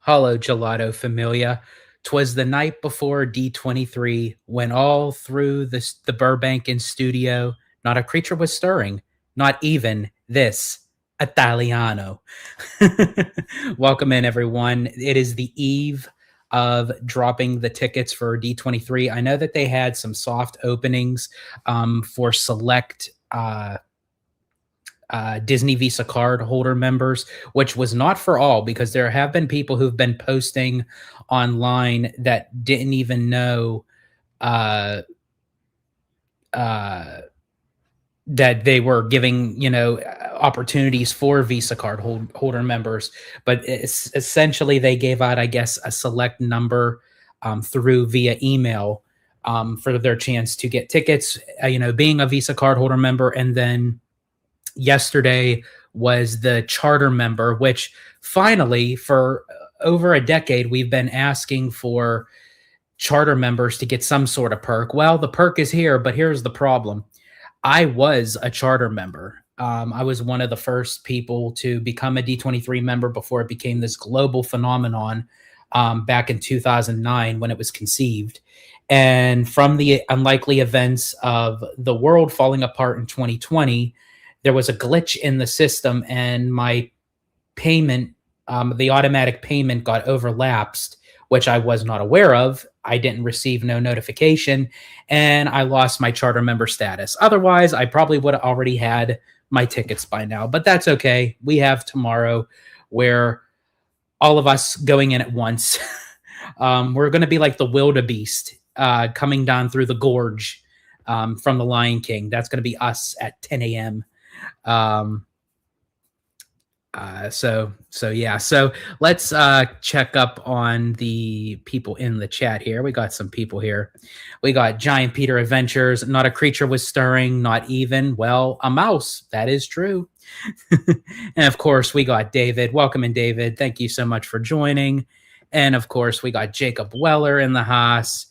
Hollow Gelato Familia. 'Twas the night before D23 when all through the Burbank in studio, not a creature was stirring, not even this Italiano. Welcome in, everyone. It is the eve of dropping the tickets for D23. I know that they had some soft openings for select Disney Visa card holder members, which was not for all, because there have been people who've been posting online that didn't even know uh, uh, that they were giving, opportunities for Visa card holder members. But it's essentially they gave out, I guess, a select number through via email for their chance to get tickets, being a Visa card holder member. And then yesterday was the charter member, which finally, for over a decade, we've been asking for charter members to get some sort of perk. Well, the perk is here, but here's the problem. I was a charter member. I was one of the first people to become a D23 member before it became this global phenomenon back in 2009 when it was conceived. And from the unlikely events of the world falling apart in 2020, there was a glitch in the system, and my payment, the automatic payment, got overlapsed, which I was not aware of. I didn't receive no notification, and I lost my charter member status. Otherwise, I probably would have already had my tickets by now, but that's okay. We have tomorrow where all of us going in at once. We're going to be like the wildebeest coming down through the gorge from the Lion King. That's going to be us at 10 a.m. So yeah. So let's check up on the people in the chat here. We got some people here. We got Giant Peter Adventures. Not a creature was stirring, not even, well, a mouse. That is true. And of course, we got David. Welcome in, David. Thank you so much for joining. And of course, we got Jacob Weller in the house.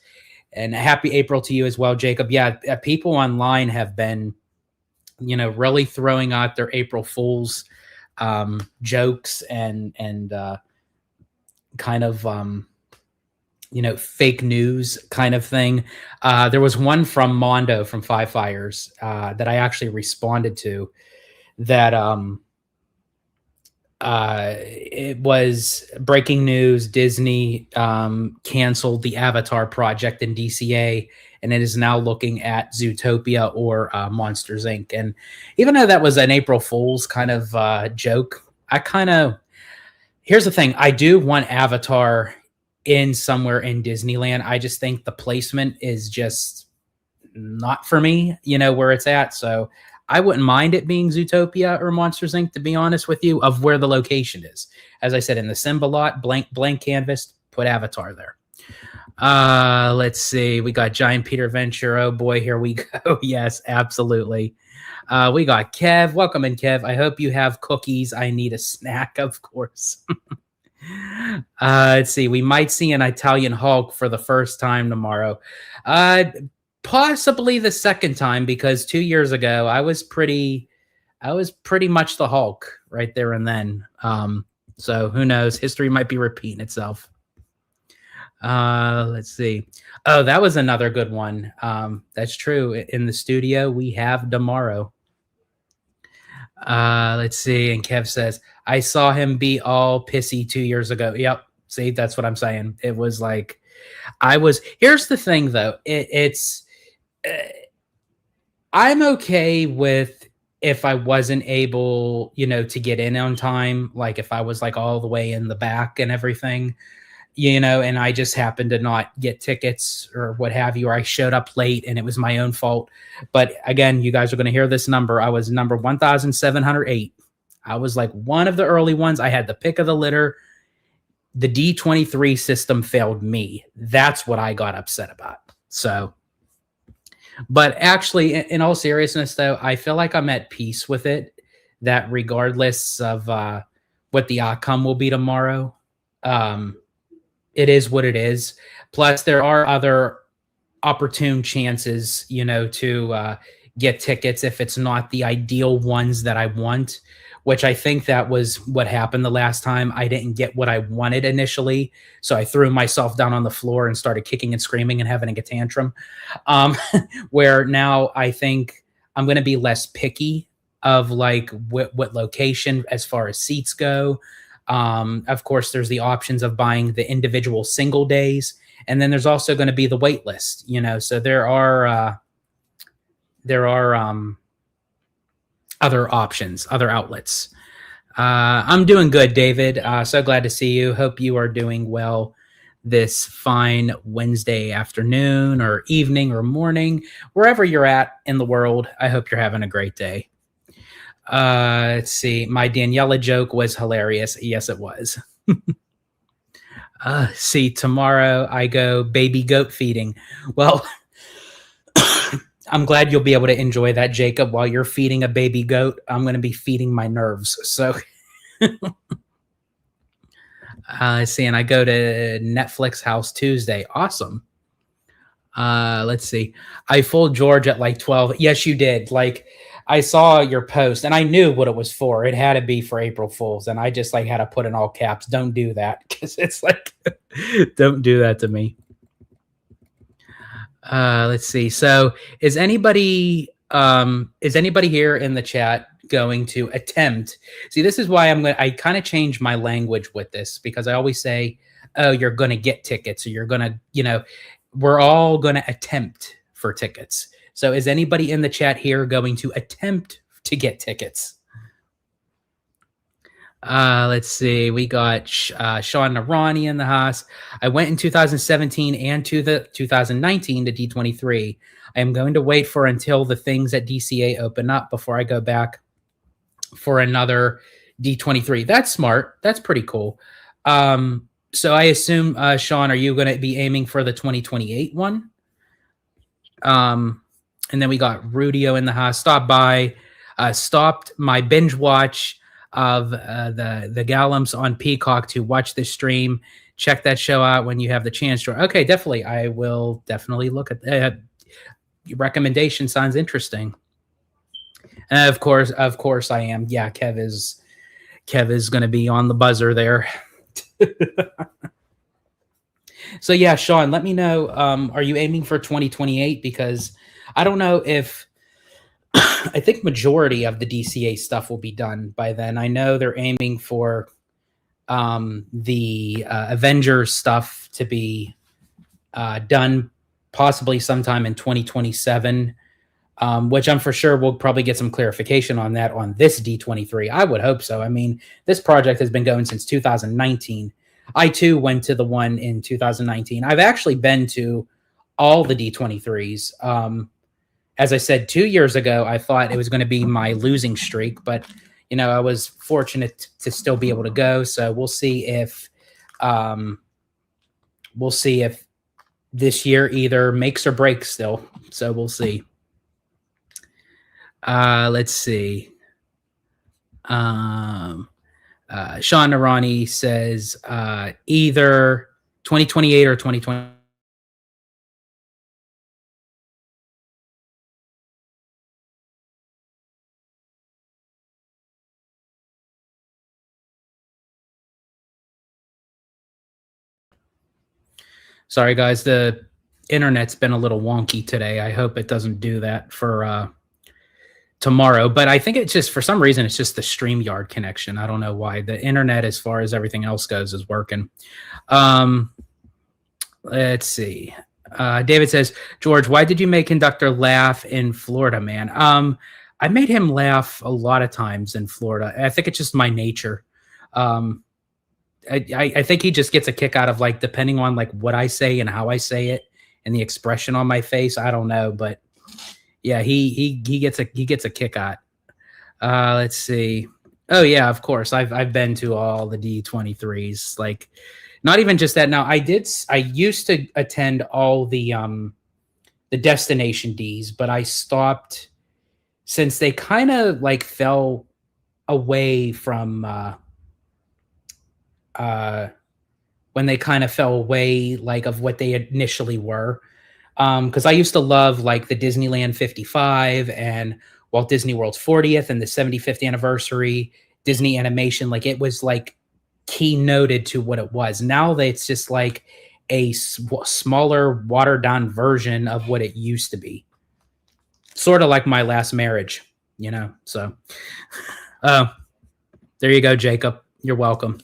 And happy April to you as well, Jacob. Yeah, people online have been, really throwing out their April Fools jokes and kind of fake news kind of thing. There was one from Mondo from Five Fires that I actually responded to that it was breaking news. Disney canceled the Avatar project in DCA, and it is now looking at Zootopia or Monsters Inc. And even though that was an April Fool's kind of joke, here's the thing. I do want Avatar in somewhere in Disneyland. I just think the placement is just not for me, where it's at. So I wouldn't mind it being Zootopia or Monsters Inc., to be honest with you, of where the location is. As I said, in the Simba lot, blank canvas, put Avatar there. Let's see. We got Giant Peter Venture. Oh boy, here we go. Yes, absolutely. We got Kev. Welcome in, Kev. I hope you have cookies. I need a snack, of course. Let's see. We might see an Italian Hulk for the first time tomorrow. Possibly the second time, because 2 years ago I was pretty much the Hulk right there and then. So who knows? History might be repeating itself. Let's see. Oh, that was another good one. That's true. In the studio, we have tomorrow. Let's see. And Kev says, I saw him be all pissy 2 years ago. Yep. See, that's what I'm saying. It was like, here's the thing though. I'm okay with if I wasn't able, to get in on time, like if I was like all the way in the back and everything, and I just happened to not get tickets or what have you, or I showed up late and it was my own fault. But again, you guys are going to hear this number. I was number 1,708. I was like one of the early ones. I had the pick of the litter. The D23 system failed me. That's what I got upset about. So, but actually, in all seriousness, though, I feel like I'm at peace with it, that regardless of what the outcome will be tomorrow, it is what it is. Plus, there are other opportune chances, to get tickets if it's not the ideal ones that I want, which I think that was what happened the last time. I didn't get what I wanted initially, so I threw myself down on the floor and started kicking and screaming and having a tantrum. Um, where now I think I'm going to be less picky of like what location as far as seats go. Of course, there's the options of buying the individual single days, and then there's also going to be the wait list. So there are other options, other outlets. I'm doing good, David. So glad to see you. Hope you are doing well this fine Wednesday afternoon or evening or morning, wherever you're at in the world. I hope you're having a great day. Let's see. My Daniela joke was hilarious. Yes, it was. See, tomorrow I go baby goat feeding. Well, I'm glad you'll be able to enjoy that, Jacob. While you're feeding a baby goat, I'm going to be feeding my nerves. So, let's see. And I go to Netflix House Tuesday. Awesome. Let's see. I fooled George at like 12. Yes, you did. Like, I saw your post and I knew what it was for. It had to be for April Fools. And I just like had to put in all caps. Don't do that. Because it's like, don't do that to me. Let's see. So is anybody here in the chat going to attempt? See, this is why I kind of change my language with this, because I always say, oh, you're going to get tickets, or you're going to, we're all going to attempt for tickets. So is anybody in the chat here going to attempt to get tickets? Let's see. We got Sean Narani in the house. I went in 2017 and to the 2019 to D23. I am going to wait for until the things at DCA open up before I go back for another D23. That's smart. That's pretty cool. So I assume, Sean, are you going to be aiming for the 2028 one? And then we got Rudio in the house. Stop by. Stopped my binge watch of the Gallums on Peacock to watch this stream. Check that show out when you have the chance to. Okay, definitely. I will definitely look at that. Your recommendation sounds interesting. And of course I am. Yeah, Kev is going to be on the buzzer there. So yeah, Sean, let me know. Are you aiming for 2028? Because I don't know if I think majority of the DCA stuff will be done by then. I know they're aiming for the Avengers stuff to be done possibly sometime in 2027, which I'm for sure we'll probably get some clarification on that on this D23. I would hope so. I mean, this project has been going since 2019. I too went to the one in 2019. I've actually been to all the D23s. As I said, 2 years ago, I thought it was going to be my losing streak, but I was fortunate to still be able to go. So we'll see if this year either makes or breaks still. So we'll see. Let's see. Sean Narani says either 2028 or 2020. Sorry, guys. The internet's been a little wonky today. I hope it doesn't do that for tomorrow. But I think it's just, for some reason, it's just the StreamYard connection. I don't know why. The internet, as far as everything else goes, is working. Let's see. David says, George, why did you make Conductor laugh in Florida, man? I made him laugh a lot of times in Florida. I think it's just my nature. I think he just gets a kick out of, like, depending on like what I say and how I say it and the expression on my face. I don't know, but yeah, he gets a kick out. Let's see. Oh yeah, of course. I've been to all the D23s. Like, not even just that. Now I used to attend all the destination Ds, but I stopped since they kind of like fell away from when they kind of fell away like of what they initially were. Because I used to love like the Disneyland 55 and Walt Disney World's 40th and the 75th anniversary Disney animation. Like it was like keynoted to what it was. Now that it's just like a smaller, watered down version of what it used to be. Sort of like my last marriage, you know? So, there you go, Jacob. You're welcome.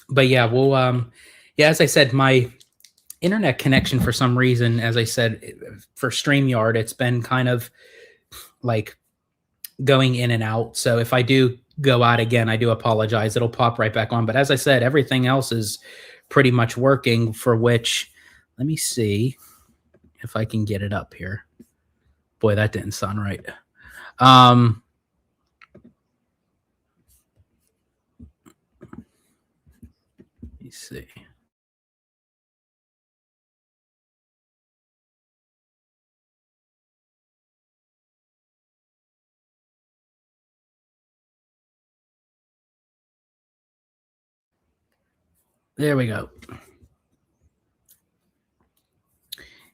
But yeah, yeah, as I said, my internet connection for some reason, as I said, for StreamYard, it's been kind of like going in and out. So if I do go out again, I do apologize. It'll pop right back on. But as I said, everything else is pretty much working, for which, let me see if I can get it up here. Boy, that didn't sound right. Let me see. There we go.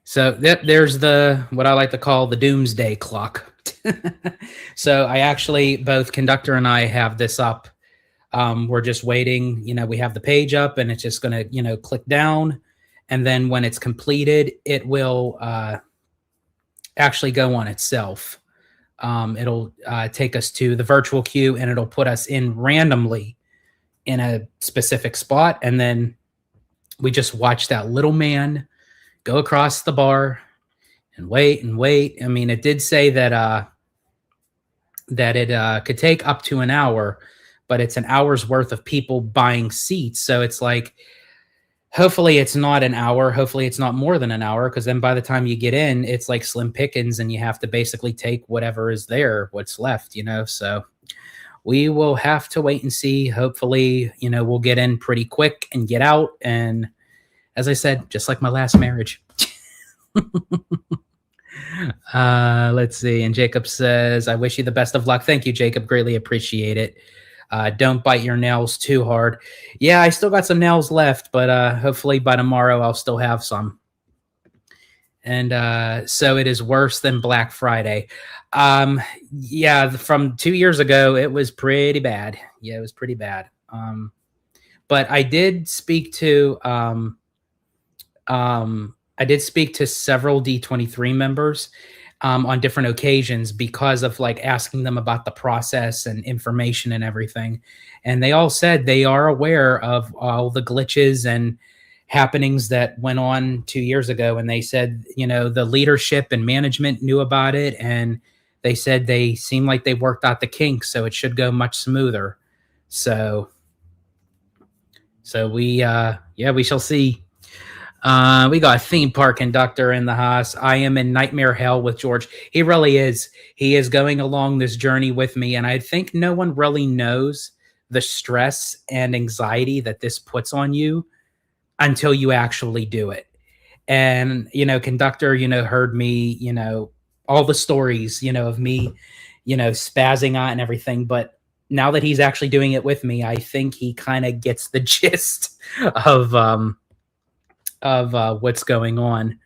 So there's the, what I like to call the doomsday clock. So I actually, both Conductor and I have this up. We're just waiting, you know, we have the page up and it's just going to, you know, click down. And then when it's completed, it will actually go on itself. It'll take us to the virtual queue and it'll put us in randomly in a specific spot. And then we just watch that little man go across the bar and wait and wait. I mean, it did say that that it could take up to an hour, but it's an hour's worth of people buying seats. So it's like, hopefully it's not an hour. Hopefully it's not more than an hour, because then by the time you get in, it's like slim pickings and you have to basically take whatever is there, what's left, you know? So we will have to wait and see. Hopefully, you know, we'll get in pretty quick and get out. And as I said, just like my last marriage. Let's see. And Jacob says, I wish you the best of luck. Thank you, Jacob. Greatly appreciate it. Don't bite your nails too hard. Yeah, I still got some nails left, but hopefully by tomorrow I'll still have some. And so it is worse than Black Friday. Yeah, from 2 years ago, it was pretty bad. Yeah, it was pretty bad. But I did speak to several D23 members on different occasions because of like asking them about the process and information and everything. And they all said they are aware of all the glitches and happenings that went on 2 years ago. And they said, you know, the leadership and management knew about it. And they said they seem like they worked out the kinks, so it should go much smoother. So we shall see. We got a theme park conductor in the house. I am in nightmare hell with George. He really is. He is going along this journey with me. And I think no one really knows the stress and anxiety that this puts on you until you actually do it. And, you know, conductor, you know, heard me, you know, all the stories, you know, of me, you know, spazzing out and everything. But now that he's actually doing it with me, I think he kind of gets the gist of what's going on.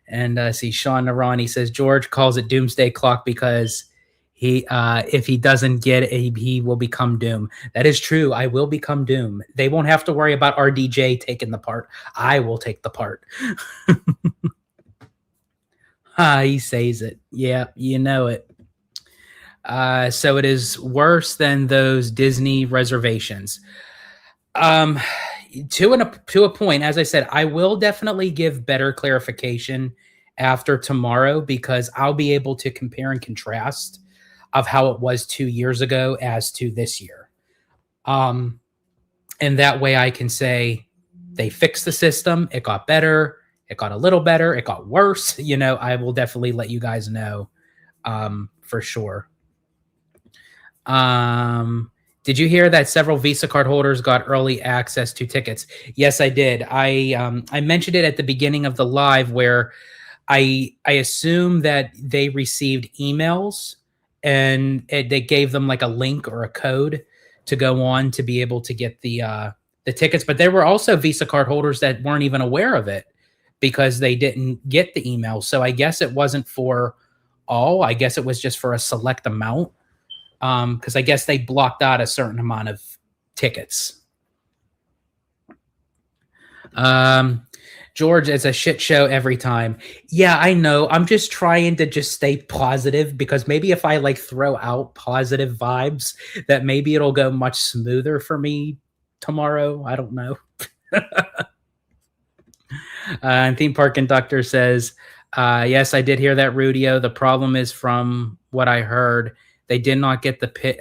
And see, Sean Narani says George calls it doomsday clock because he if he doesn't get it, he will become Doom. That is true. I will become Doom. They won't have to worry about RDJ taking the part. I will take the part. He says it. Yeah, you know it. So it is worse than those Disney reservations. To a point, as I said, I will definitely give better clarification after tomorrow, because I'll be able to compare and contrast of how it was 2 years ago as to this year. And that way I can say they fixed the system. It got better. It got a little better. It got worse. You know, I will definitely let you guys know for sure. Did you hear that several Visa card holders got early access to tickets? Yes, I did. I mentioned it at the beginning of the live, where I assume that they received emails and they gave them like a link or a code to go on to be able to get the tickets. But there were also Visa card holders that weren't even aware of it because they didn't get the email. So I guess it wasn't for all. I guess it was just for a select amount, because I guess they blocked out a certain amount of tickets. George, it's a shit show every time. Yeah, I know. I'm just trying to just stay positive, because maybe if I like throw out positive vibes, that maybe it'll go much smoother for me tomorrow. I don't know. And Theme Park Conductor says, yes, I did hear that, Rudio. The problem is, from what I heard, they did not get to pick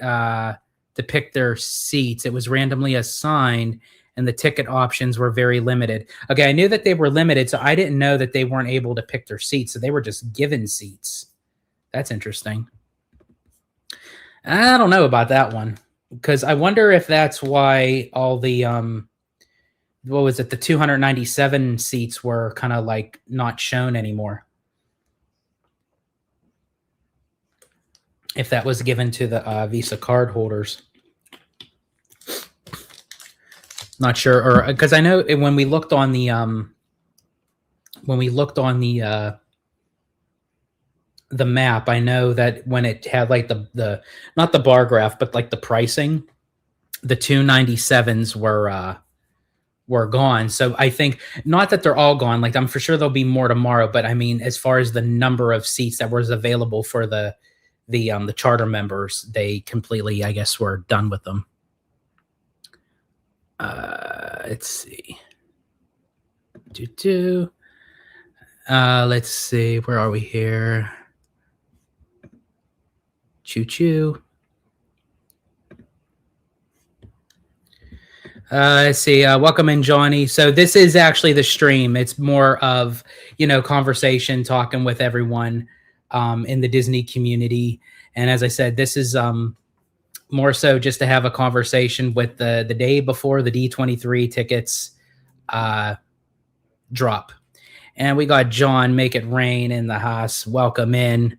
their seats. It was randomly assigned, and the ticket options were very limited. Okay, I knew that they were limited, so I didn't know that they weren't able to pick their seats. So they were just given seats. That's interesting. I don't know about that one, because I wonder if that's why all the what was it? The 297 seats were kind of like not shown anymore. If that was given to the Visa card holders. Not sure, or because I know when we looked on the map, I know that when it had like the not the bar graph, but like the pricing, the 297s were gone. So I think, not that they're all gone, like I'm for sure there'll be more tomorrow, but I mean, as far as the number of seats that was available for the charter members, they completely, I guess, were done with them. Let's see. Let's see. Where are we here? Choo-choo. Let's see. Welcome in, Johnny. So this is actually the stream. It's more of, conversation, talking with everyone in the Disney community. And as I said, this is more so just to have a conversation with the day before the D23 tickets drop. And we got John, Make It Rain in the house. Welcome in.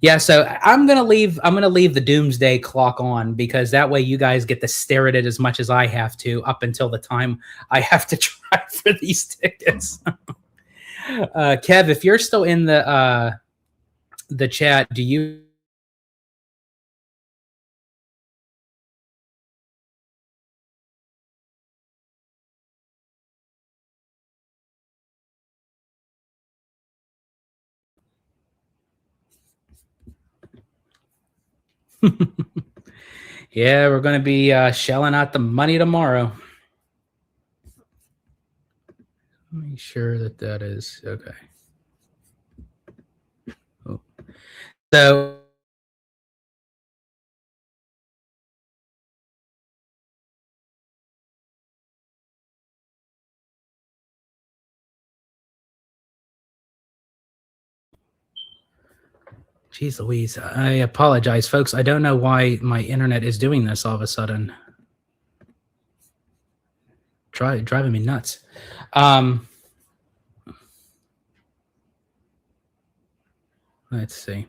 Yeah, so I'm gonna leave the doomsday clock on, because that way you guys get to stare at it as much as I have to up until the time I have to try for these tickets. Kev, if you're still in the chat, do you? Yeah, we're going to be shelling out the money tomorrow. Make sure that is okay. Oh. So Jeez Louise, I apologize, folks. I don't know why my internet is doing this all of a sudden. Driving me nuts. Let's see.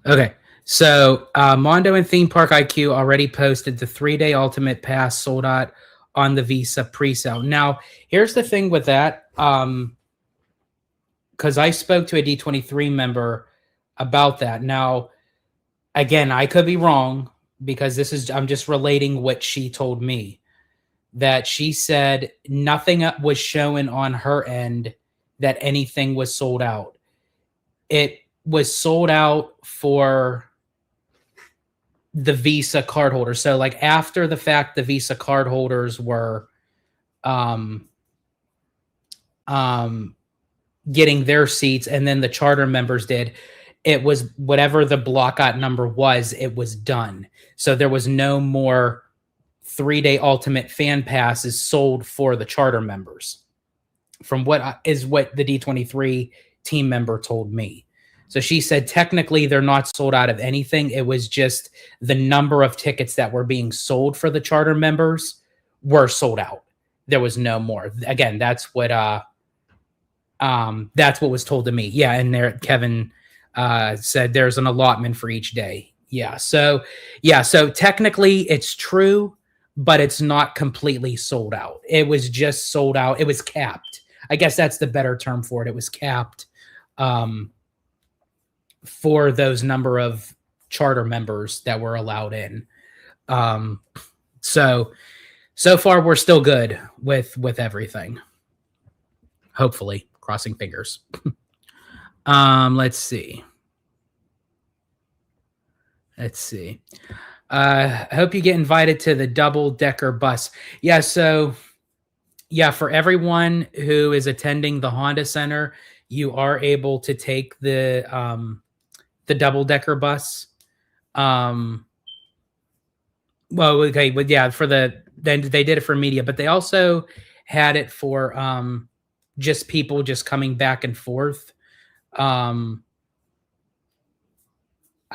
Okay, so Mondo and Theme Park IQ already posted the 3-day Ultimate Pass sold out on the Visa pre-sale. Now, here's the thing with that, because I spoke to a D23 member about that. Now, again, I could be wrong, because I'm just relating what she told me. That she said nothing was showing on her end that anything was sold out. It was sold out for the Visa cardholders. So like after the fact, the Visa cardholders were getting their seats, and then the charter members did. It was whatever the blockout number was, it was done. So there was no more 3-day Ultimate Fan Passes sold for the charter members, from what the D23 team member told me. So she said technically they're not sold out of anything. It was just the number of tickets that were being sold for the charter members were sold out. There was no more. Again, that's what was told to me. Yeah, and there Kevin said there's an allotment for each day. Yeah, so technically it's true, but it's not completely sold out. It was just sold out. It was capped. I guess that's the better term for it. It was capped for those number of charter members that were allowed in. So far we're still good with everything. Hopefully, crossing fingers. Let's see. I hope you get invited to the double-decker bus. Yeah, so yeah, for everyone who is attending the Honda Center, you are able to take the double-decker bus. Well, okay, but yeah, then they did it for media, but they also had it for just people just coming back and forth.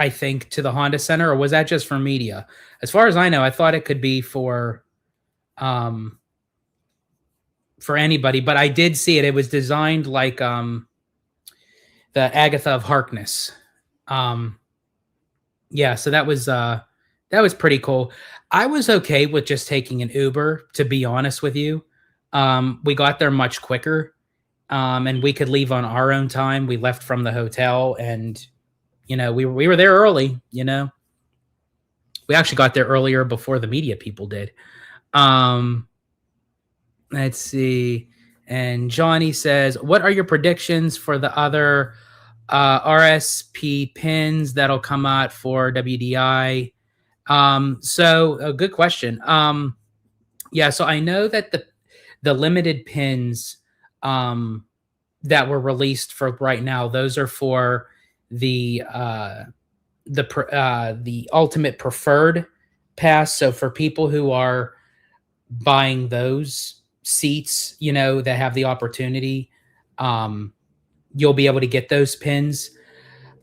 I think to the Honda Center, or was that just for media? As far as I know, I thought it could be for anybody, but I did see it. It was designed like the Agatha of Harkness. Yeah, so that was pretty cool. I was okay with just taking an Uber, to be honest with you. We got there much quicker, and we could leave on our own time. We left from the hotel, and we were there early. We actually got there earlier before the media people did. Let's see. And Johnny says, what are your predictions for the other RSP pins that'll come out for WDI? So a good question. Yeah, so I know that the limited pins that were released for right now, those are for the ultimate preferred pass. So for people who are buying those seats, that have the opportunity, you'll be able to get those pins.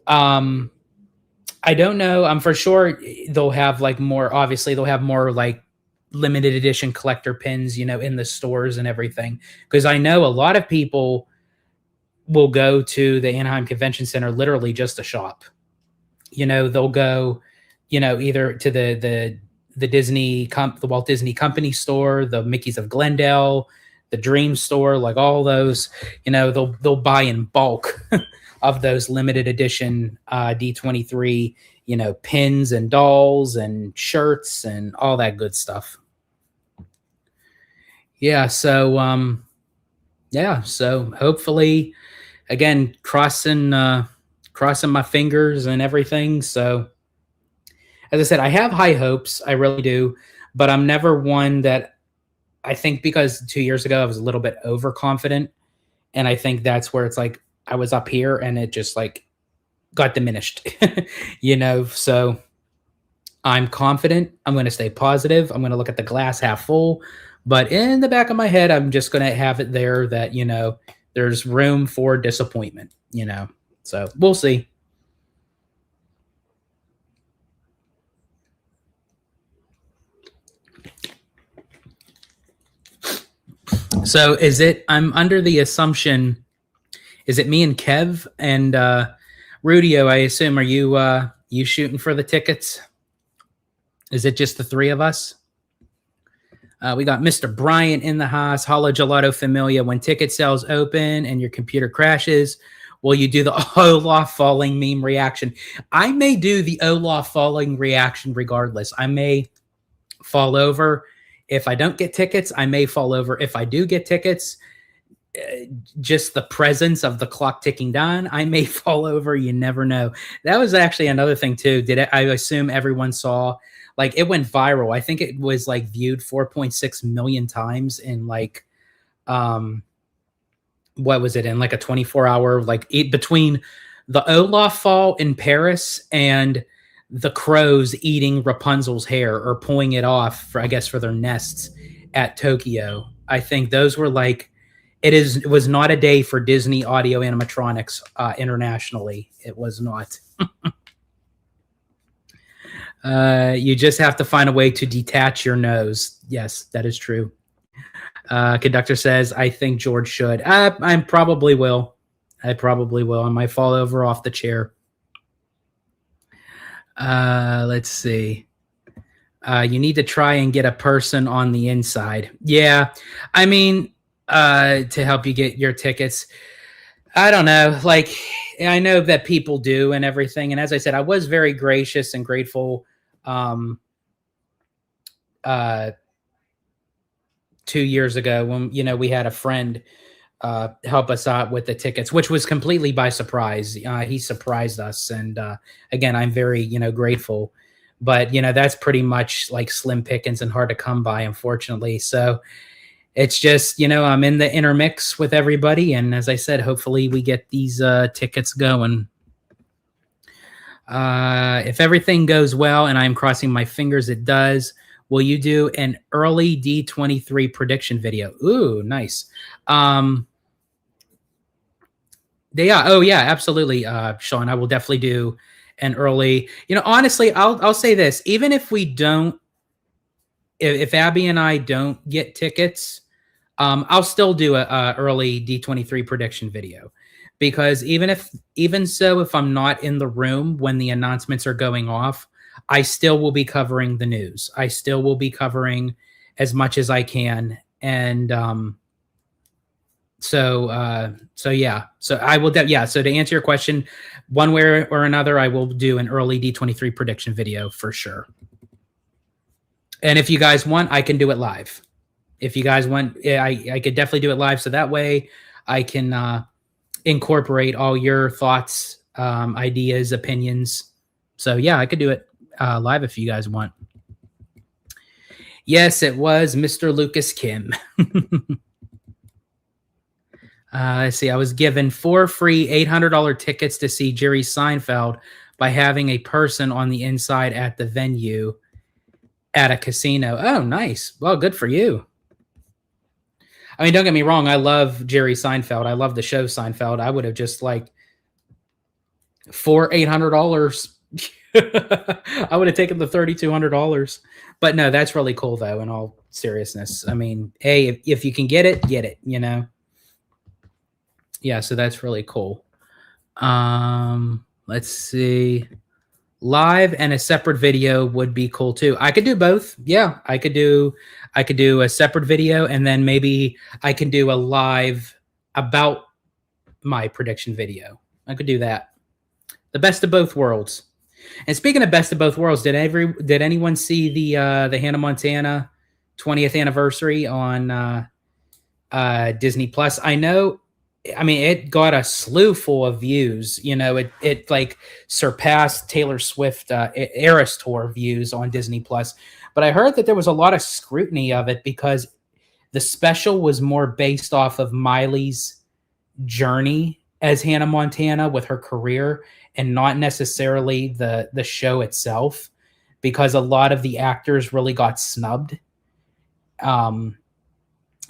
I don't know. For sure they'll have more like limited edition collector pins, in the stores and everything. Because I know a lot of people will go to the Anaheim Convention Center literally just to shop. They'll go, either to the Walt Disney Company store, the Mickey's of Glendale, the Dream store, like all those, they'll buy in bulk of those limited edition D23, pins and dolls and shirts and all that good stuff. Yeah, so so hopefully, again, crossing my fingers and everything. So as I said, I have high hopes. I really do. But I'm never one that, I think because 2 years ago I was a little bit overconfident. And I think that's where it's like I was up here and it just got diminished. So I'm confident. I'm going to stay positive. I'm going to look at the glass half full. But in the back of my head, I'm just going to have it there that, there's room for disappointment, So we'll see. So I'm under the assumption, is it me and Kev and Rudio, I assume, are you shooting for the tickets? Is it just the three of us? We got Mr. Bryant in the house. Holla Gelato Familia. When ticket sales open and your computer crashes, will you do the Olaf falling meme reaction? I may do the Olaf falling reaction regardless. I may fall over. If I don't get tickets, I may fall over. If I do get tickets, just the presence of the clock ticking down, I may fall over. You never know. That was actually another thing too. I assume everyone saw, it went viral. I think it was viewed 4.6 million times in what was it, in a 24-hour, between the Olaf fall in Paris and the crows eating Rapunzel's hair or pulling it off for their nests at Tokyo. I think those were It was not a day for Disney audio animatronics internationally. It was not. You just have to find a way to detach your nose. Yes, that is true. Conductor says, I think George should. I probably will. I probably will. I might fall over off the chair. Let's see. You need to try and get a person on the inside. Yeah. I mean, to help you get your tickets. I don't know. Like, I know that people do and everything. And as I said, I was very gracious and grateful 2 years ago when, we had a friend help us out with the tickets, which was completely by surprise. He surprised us. And again, I'm very, grateful. But, that's pretty much like slim pickings and hard to come by, unfortunately. So it's just, I'm in the intermix with everybody. And as I said, hopefully we get these tickets going. If everything goes well, and I'm crossing my fingers it does, will you do an early D23 prediction video? Ooh, nice. Yeah. Oh, yeah, absolutely, Sean. I will definitely do an early. Honestly, I'll say this: even if we don't, if Abby and I don't get tickets, I'll still do a early D23 prediction video, because even so, if I'm not in the room when the announcements are going off, I still will be covering the news. I still will be covering as much as I can, and so yeah. So I will. So to answer your question, one way or another, I will do an early D23 prediction video for sure. And if you guys want, I can do it live. If you guys want, I could definitely do it live. So that way I can incorporate all your thoughts, ideas, opinions. So yeah, I could do it live if you guys want. Yes, it was Mr. Lucas Kim. Let's see. I was given 4 free $800 tickets to see Jerry Seinfeld by having a person on the inside at the venue at a casino. Oh, nice. Well, good for you. I mean, don't get me wrong. I love Jerry Seinfeld. I love the show Seinfeld. I would have just like for $800. I would have taken the $3,200. But no, that's really cool, though, in all seriousness. I mean, hey, if you can get it, Yeah, so that's really cool. Let's see. Live and a separate video would be cool too. I could do both. Yeah, I could do a separate video, and then maybe I can do a live about my prediction video. I could do that. The best of both worlds. And speaking of best of both worlds, did anyone see the Hannah Montana 20th anniversary on Disney Plus? I mean, it got a slew full of views. It like surpassed Taylor Swift Eras Tour views on Disney Plus. But I heard that there was a lot of scrutiny of it because the special was more based off of Miley's journey as Hannah Montana with her career, and not necessarily the show itself, because a lot of the actors really got snubbed. So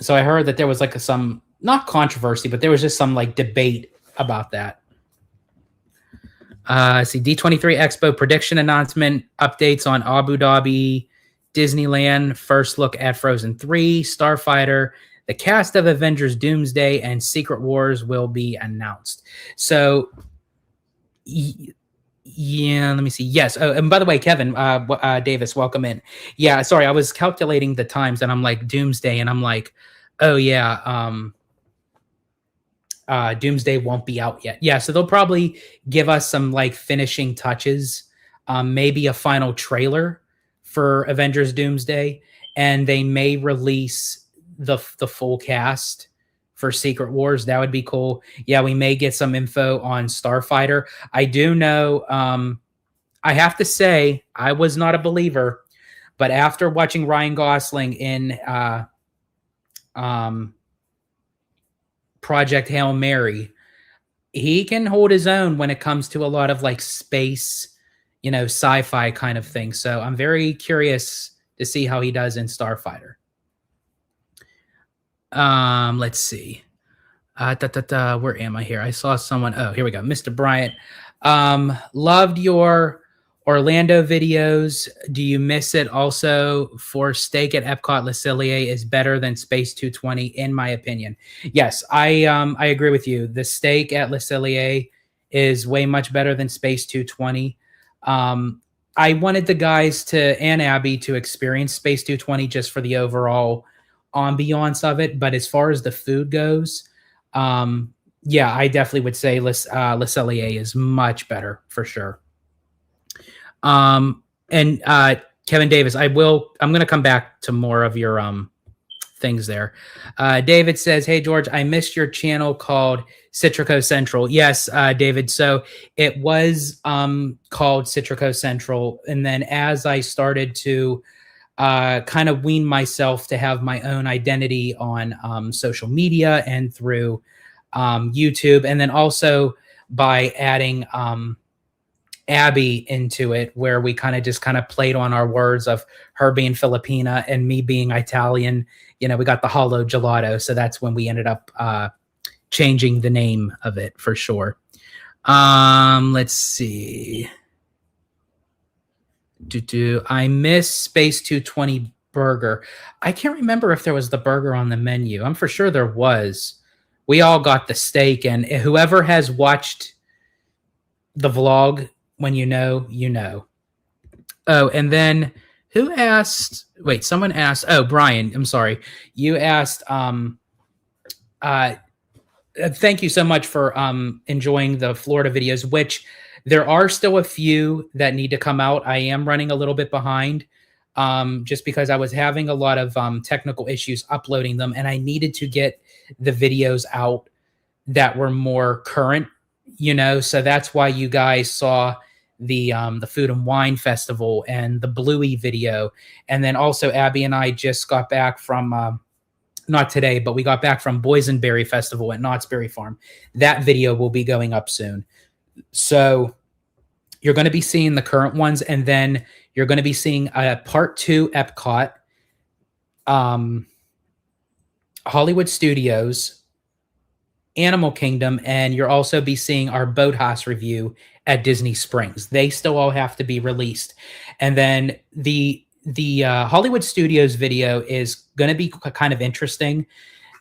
I heard that there was like some, not controversy, but there was just some like debate about that. See, D23 Expo prediction announcement, updates on Abu Dhabi, Disneyland, first look at Frozen 3, Starfighter, the cast of Avengers Doomsday, and Secret Wars will be announced. So, yeah, let me see. Yes. Oh, and by the way, Kevin Davis, welcome in. Yeah, sorry, I was calculating the times, and I'm like, Doomsday, and I'm like, oh, yeah, Doomsday won't be out yet. Yeah, so they'll probably give us some like finishing touches, maybe a final trailer for Avengers Doomsday, and they may release the full cast for Secret Wars. That would be cool. Yeah, we may get some info on Starfighter. I do know, I have to say, I was not a believer, but after watching Ryan Gosling in Project Hail Mary, he can hold his own when it comes to a lot of like space, sci-fi kind of thing. So I'm very curious to see how he does in Starfighter. Let's see. Where am I here? I saw someone. Oh, here we go. Mr. Bryant. Loved your Orlando videos. Do you miss it? Also, for steak at Epcot, Le Cellier is better than Space 220, in my opinion. Yes, I agree with you. The steak at Le Cellier is way much better than Space 220. I wanted the guys to and Abby to experience Space 220 just for the overall ambiance of it. But as far as the food goes, um, yeah, I definitely would say Le Cellier is much better for sure. And Kevin Davis, I'm going to come back to more of your things there. David says, "Hey George, I missed your channel called Citrico Central." Yes, David. So it was called Citrico Central, and then as I started to kind of wean myself to have my own identity on social media and through YouTube, and then also by adding Abby into it, where we kind of just kind of played on our words of her being Filipina and me being Italian. You know, we got the hollow gelato, so that's when we ended up changing the name of it for sure. Let's see. I miss Space 220 burger. I can't remember if there was the burger on the menu. I'm for sure there was. We all got the steak, and whoever has watched the vlog, when you know, you know. Oh, and then who asked? Wait, someone asked. Oh, Brian, I'm sorry. You asked. Uh, Thank you so much for enjoying the Florida videos, which there are still a few that need to come out. I am running a little bit behind just because I was having a lot of technical issues uploading them, and I needed to get the videos out that were more current, you know. So that's why you guys saw the Food and Wine Festival and the Bluey video, and then also Abby and I just got back from not today, but we got back from Boysenberry Festival at Knott's Berry Farm. That video will be going up soon. So you're going to be seeing the current ones, and then you're going to be seeing a part 2 Epcot, um, Hollywood Studios, Animal Kingdom, and you'll also be seeing our Boathouse review at Disney Springs. They still all have to be released, and then the Hollywood Studios video is going to be kind of interesting.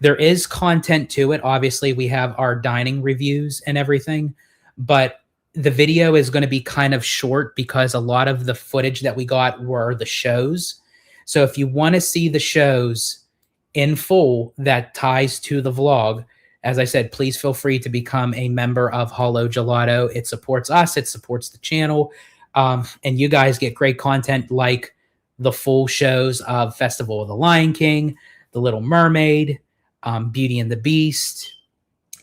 There is content to it. Obviously, we have our dining reviews and everything, but the video is going to be kind of short because a lot of the footage that we got were the shows. So if you want to see the shows in full that ties to the vlog, as I said, please feel free to become a member of Hollow Gelato. It supports us, it supports the channel, and you guys get great content like the full shows of Festival of the Lion King, The Little Mermaid, Beauty and the Beast,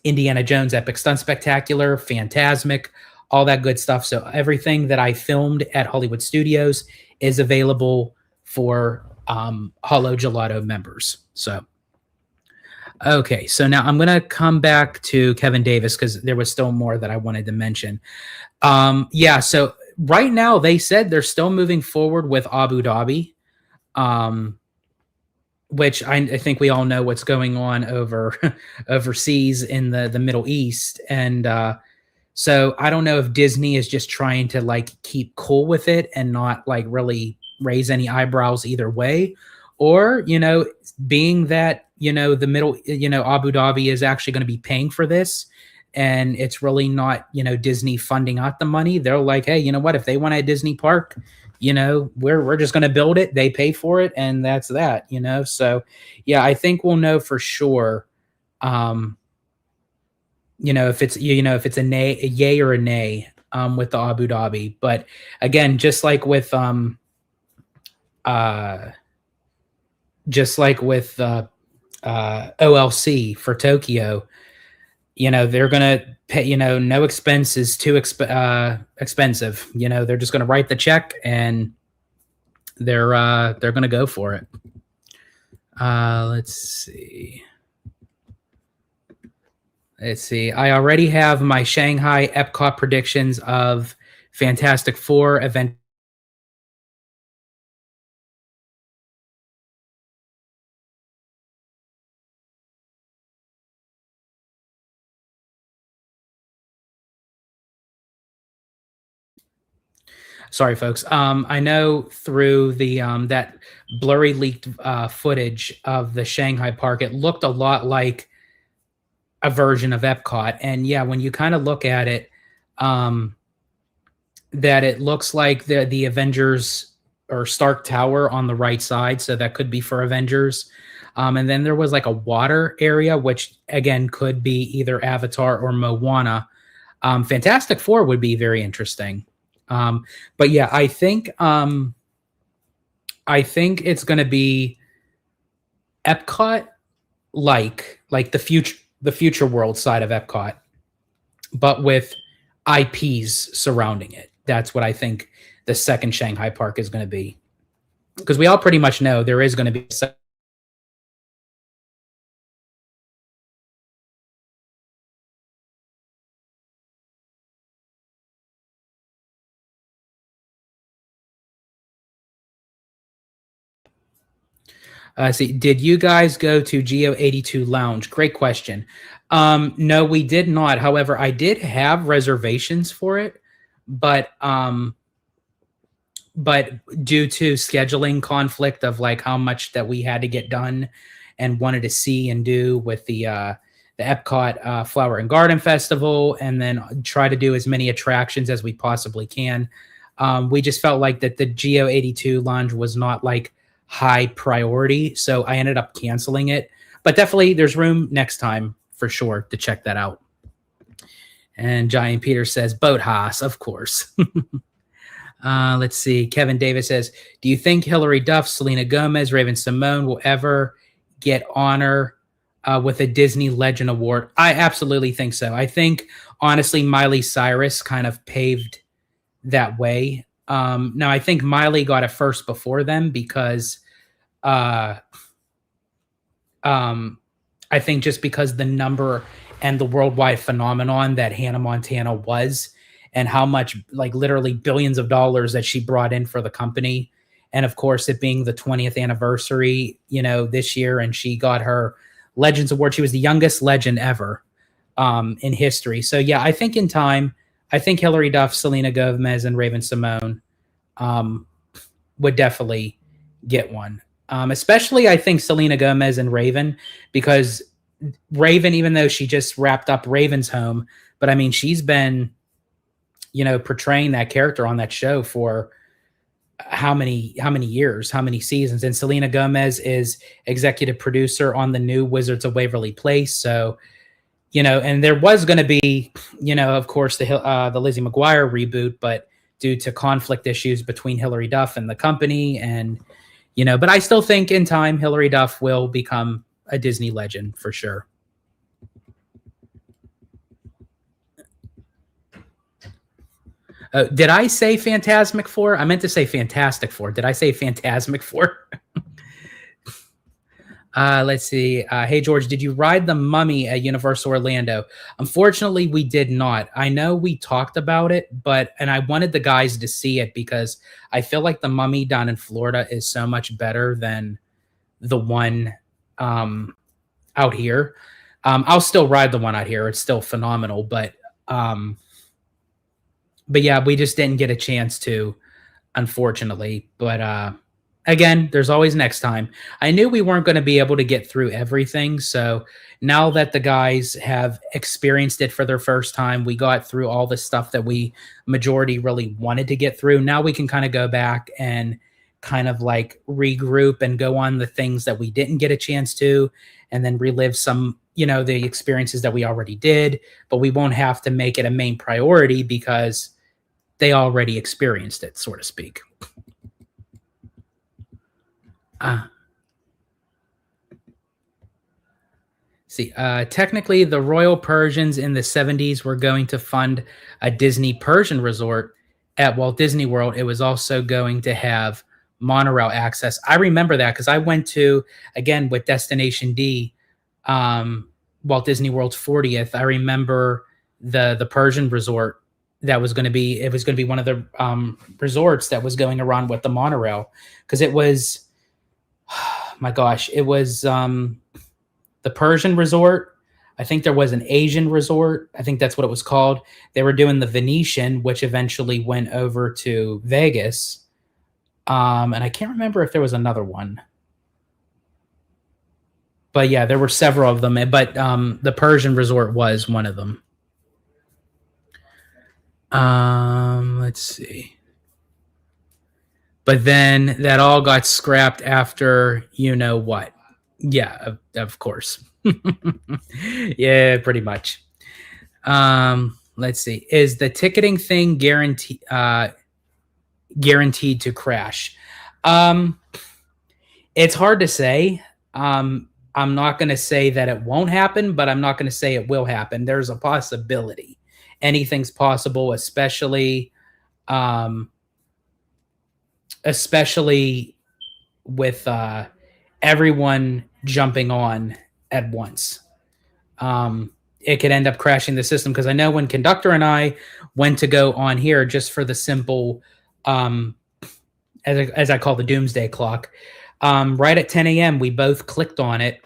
Indiana Jones Epic Stunt Spectacular, Phantasmic, all that good stuff. So everything that I filmed at Hollywood Studios is available for Hollow Gelato members. So, okay, so now I'm going to come back to Kevin Davis because there was still more that I wanted to mention. Yeah, so right now they said they're still moving forward with Abu Dhabi, which I think we all know what's going on over overseas in the Middle East, and so I don't know if Disney is just trying to like keep cool with it and not like really raise any eyebrows either way, or you know, being that you know the middle, you know, Abu Dhabi is actually going to be paying for this, and it's really not you know Disney funding out the money. They're like, hey, you know what? If they want a Disney park, you know, we're just going to build it. They pay for it, and that's that. You know, so yeah, I think we'll know for sure. Um, you know, if it's if it's a yay or a nay with the Abu Dhabi. But again, uh just like with OLC for Tokyo, you know, they're gonna pay, you know, no expenses too expensive. You know, they're just gonna write the check and they're gonna go for it. Let's see. Let's see. I already have my Shanghai Epcot predictions of Fantastic Four event Sorry, folks. I know through the that blurry leaked footage of the Shanghai Park, it looked a lot like a version of Epcot. And yeah, when you kind of look at it, um, that it looks like the Avengers or Stark Tower on the right side, so that could be for Avengers. And then there was like a water area, which again could be either Avatar or Moana. Fantastic Four would be very interesting. But yeah, I think it's going to be Epcot, like the future world side of Epcot, but with IPs surrounding it. That's what I think the second Shanghai Park is going to be, because we all pretty much know there is going to be a see, did you guys go to Geo 82 Lounge? Great question. No, we did not. However, I did have reservations for it, but but due to scheduling conflict of like how much that we had to get done and wanted to see and do with the Epcot Flower and Garden Festival, and then try to do as many attractions as we possibly can. We just felt like that the Geo 82 Lounge was not like high priority, so I ended up canceling it. But definitely, there's room next time for sure to check that out. And Giant Peter says, Boat Haas, of course. Let's see. Kevin Davis says, do you think Hillary Duff, Selena Gomez, Raven Simone will ever get honor with a Disney Legend Award? I absolutely think so. I think, honestly, Miley Cyrus kind of paved that way. Now, I think Miley got it first before them because I think just because the number and the worldwide phenomenon that Hannah Montana was, and how much, like, literally billions of dollars that she brought in for the company. And of course, it being the 20th anniversary, this year, and she got her Legends Award. She was the youngest legend ever in history. So yeah, I think in time, I think Hillary Duff, Selena Gomez, and Raven Simone would definitely get one. Especially, I think Selena Gomez and Raven, because Raven, even though she just wrapped up Raven's Home, but I mean, she's been portraying that character on that show for how many years, how many seasons. And Selena Gomez is executive producer on the new Wizards of Waverly Place. So, and there was going to be, of course, the Lizzie McGuire reboot, but due to conflict issues between Hillary Duff and the company, and but I still think in time Hillary Duff will become a Disney legend for sure. Did I say Phantasmic Four? I meant to say Fantastic Four. Did I say Phantasmic Four? Let's see. Hey, George, did you ride the Mummy at Universal Orlando? Unfortunately, we did not. I know we talked about it, and I wanted the guys to see it because I feel like the Mummy down in Florida is so much better than the one out here. I'll still ride the one out here. It's still phenomenal, but yeah, we just didn't get a chance to, unfortunately. But again, there's always next time. I knew we weren't going to be able to get through everything. So now that the guys have experienced it for their first time, we got through all the stuff that we majority really wanted to get through. Now we can kind of go back and kind of like regroup and go on the things that we didn't get a chance to, and then relive some, the experiences that we already did, but we won't have to make it a main priority because they already experienced it, so to speak. Technically, the Royal Persians in the 70s were going to fund a Disney Persian resort at Walt Disney World. It was also going to have monorail access. I remember that because I went to, again, with Destination D, Walt Disney World's 40th. I remember the Persian resort that was going to be, it was going to be one of the resorts that was going around with the monorail, because it was, my gosh, it was the Persian resort. I think there was an Asian resort. I think that's what it was called. They were doing the Venetian, which eventually went over to Vegas. And I can't remember if there was another one. But yeah, there were several of them. But the Persian resort was one of them. Let's see. But then that all got scrapped after you know what. Yeah, of course. Yeah, pretty much. Let's see. Is the ticketing thing guaranteed to crash? Um, it's hard to say. I'm not going to say that it won't happen, but I'm not going to say it will happen. There's a possibility. Anything's possible, um, especially with everyone jumping on at once. It could end up crashing the system because I know when Conductor and I went to go on here just for the simple, as I call the doomsday clock, right at 10 a.m. we both clicked on it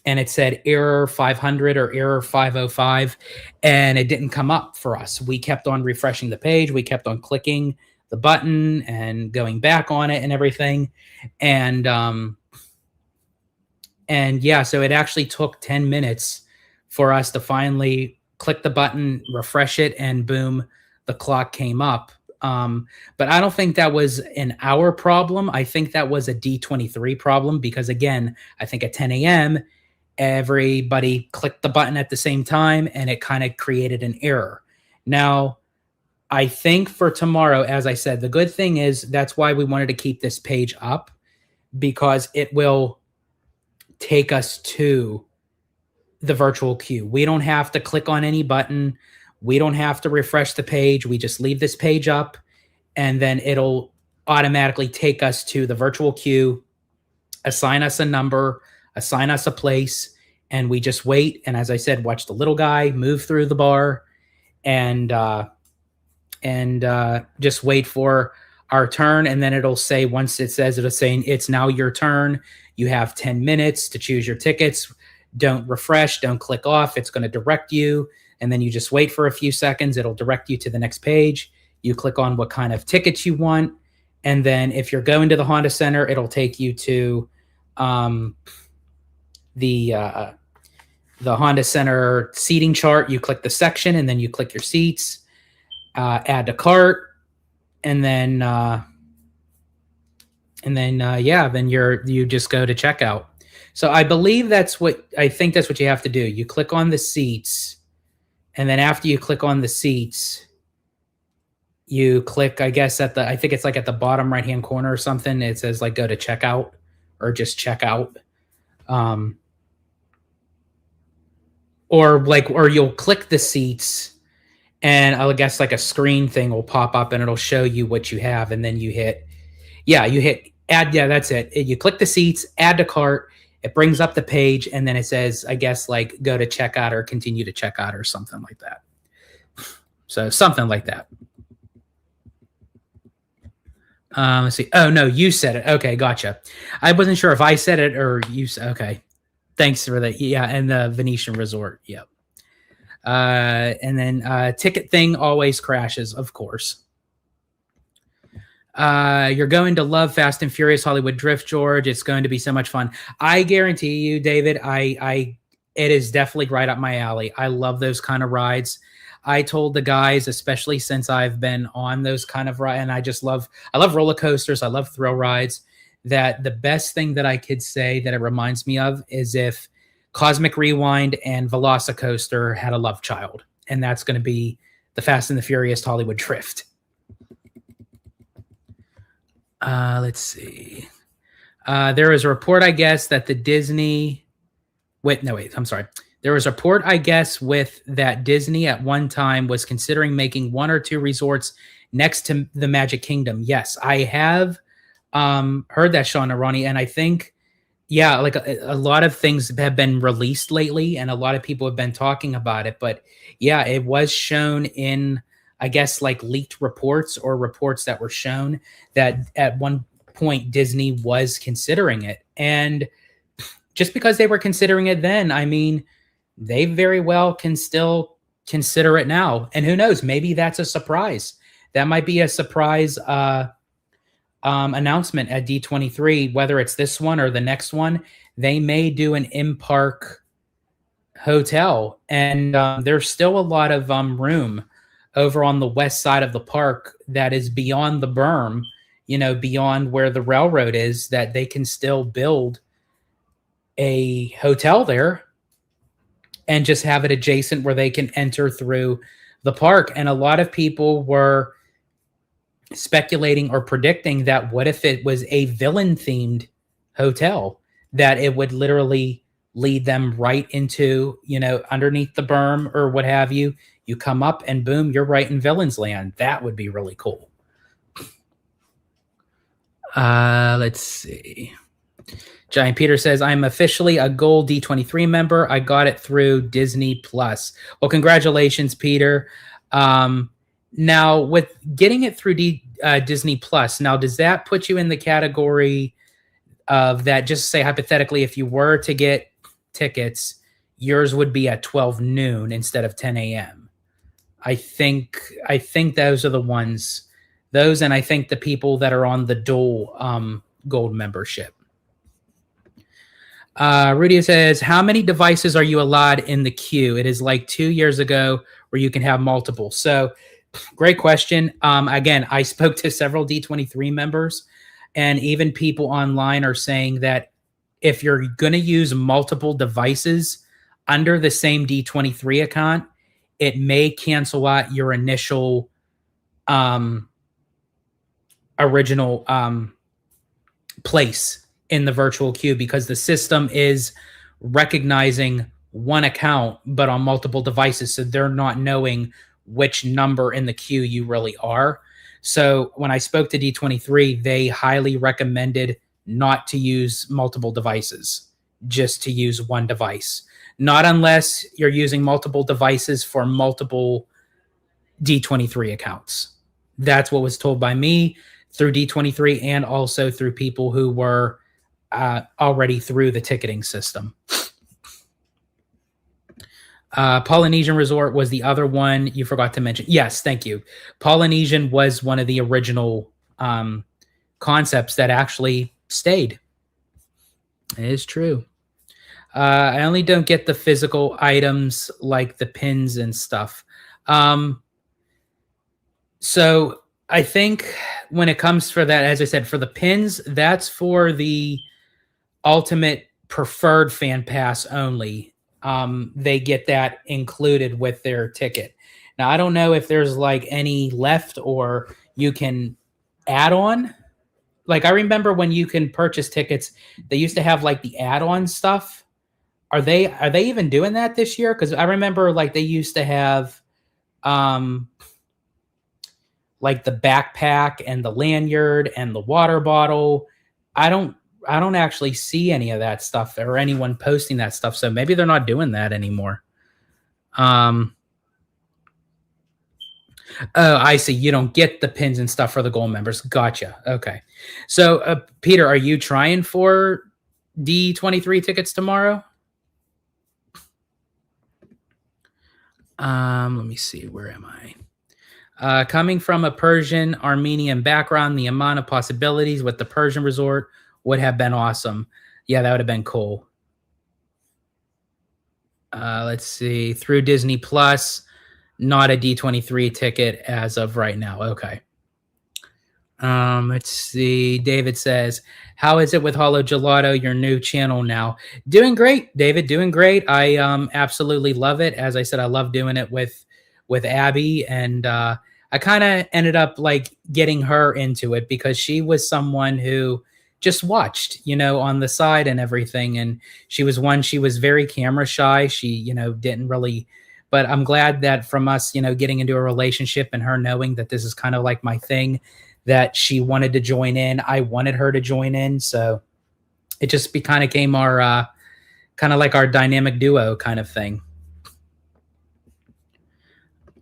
and it said error 500 or error 505, and it didn't come up for us. We kept on refreshing the page. We kept on clicking the button and going back on it and everything. And yeah, so it actually took 10 minutes for us to finally click the button, refresh it, and boom, the clock came up. But I don't think that was an hour problem. I think that was a D23 problem because, again, I think at 10 a.m., everybody clicked the button at the same time and it kind of created an error. Now, I think for tomorrow, as I said, the good thing is that's why we wanted to keep this page up, because it will take us to the virtual queue. We don't have to click on any button. We don't have to refresh the page. We just leave this page up and then it'll automatically take us to the virtual queue, assign us a number, assign us a place, and we just wait. And as I said, watch the little guy move through the bar and just wait for our turn. And then it'll say, once it says, it'll say, it's now your turn. You have 10 minutes to choose your tickets. Don't refresh, don't click off. It's going to direct you. And then you just wait for a few seconds. It'll direct you to the next page. You click on what kind of tickets you want. And then if you're going to the Honda Center, it'll take you to the Honda Center seating chart. You click the section and then you click your seats, add to cart, and then you just go to checkout. So I believe I think that's what you have to do. You click on the seats, and then after you click on the seats, you click, I guess I think it's like at the bottom right-hand corner or something. It says like go to checkout or just checkout. Or you'll click the seats and I guess like a screen thing will pop up and it'll show you what you have. And then you hit add. Yeah, that's it. You click the seats, add to cart. It brings up the page and then it says, I guess, like go to checkout or continue to checkout or something like that. So something like that. Let's see. Oh, no, you said it. Okay, gotcha. I wasn't sure if I said it or you said. Okay. Thanks for that. Yeah, and the Venetian Resort. Yep. And then ticket thing always crashes, of course. You're going to love Fast and Furious Hollywood Drift, George. It's going to be so much fun. I guarantee you, David, it is definitely right up my alley. I love those kind of rides. I told the guys, especially since I've been on those kind of rides, and I love roller coasters. I love thrill rides. That the best thing that I could say that it reminds me of is if Cosmic Rewind and Velocicoaster had a love child, and that's going to be the Fast and the Furious Hollywood Drift. Let's see. There was a report, I guess, that the Disney... I'm sorry. There was a report, I guess, with that Disney at one time was considering making one or two resorts next to the Magic Kingdom. Yes, I have heard that, Sean Aroni, and I think, yeah, like a lot of things have been released lately, and a lot of people have been talking about it. But yeah, it was shown in, I guess, like leaked reports or reports that were shown that at one point Disney was considering it. And just because they were considering it then, I mean, they very well can still consider it now. And who knows, maybe that's a surprise. That might be a surprise announcement at D23, whether it's this one or the next one. They may do an in-park hotel, and there's still a lot of room over on the west side of the park that is beyond the berm, beyond where the railroad is, that they can still build a hotel there and just have it adjacent where they can enter through the park. And a lot of people were speculating or predicting that what if it was a villain themed hotel, that it would literally lead them right into, underneath the berm or what have you. You come up and boom, you're right in Villain's Land. That would be really cool. Let's see. Giant Peter says, I'm officially a gold D23 member. I got it through Disney Plus. Well, congratulations, Peter. Now, with getting it through Disney Plus, now, does that put you in the category of that, just say hypothetically, if you were to get tickets, yours would be at 12 noon instead of 10 a.m.? I think those are the ones. Those, and I think the people that are on the dual gold membership. Rudy says, how many devices are you allowed in the queue? It is like 2 years ago where you can have multiple. So great question. Again, I spoke to several D23 members, and even people online are saying that if you're going to use multiple devices under the same D23 account, it may cancel out your initial original place in the virtual queue, because the system is recognizing one account but on multiple devices, so they're not knowing which number in the queue you really are. So when I spoke to D23, they highly recommended not to use multiple devices, just to use one device. Not unless you're using multiple devices for multiple D23 accounts. That's what was told by me through D23, and also through people who were already through the ticketing system. Polynesian Resort was the other one you forgot to mention. Yes, thank you. Polynesian was one of the original concepts that actually stayed. It is true. I only don't get the physical items like the pins and stuff. So I think when it comes for that, as I said, for the pins, that's for the ultimate preferred fan pass only. They get that included with their ticket. Now, I don't know if there's like any left or you can add on. Like, I remember when you can purchase tickets, they used to have like the add-on stuff. Are they even doing that this year? Because I remember like they used to have like the backpack and the lanyard and the water bottle. I don't actually see any of that stuff or anyone posting that stuff. So maybe they're not doing that anymore. Oh, I see. You don't get the pins and stuff for the gold members. Gotcha. Okay. So, Peter, are you trying for D23 tickets tomorrow? Let me see. Where am I? Coming from a Persian Armenian background, the amount of possibilities with the Persian resort would have been awesome. Yeah, that would have been cool. Let's see. Through Disney Plus, not a D23 ticket as of right now. Okay. Let's see. David says, how is it with Holo Gelato, your new channel now? Doing great, David. Doing great. I absolutely love it. As I said, I love doing it with Abby, and I kind of ended up like getting her into it because she was someone who just watched, on the side and everything. And she was very camera shy. She, didn't really, but I'm glad that from us, getting into a relationship and her knowing that this is kind of like my thing, that she wanted to join in. I wanted her to join in. So it just kind of became our, kind of like our dynamic duo kind of thing.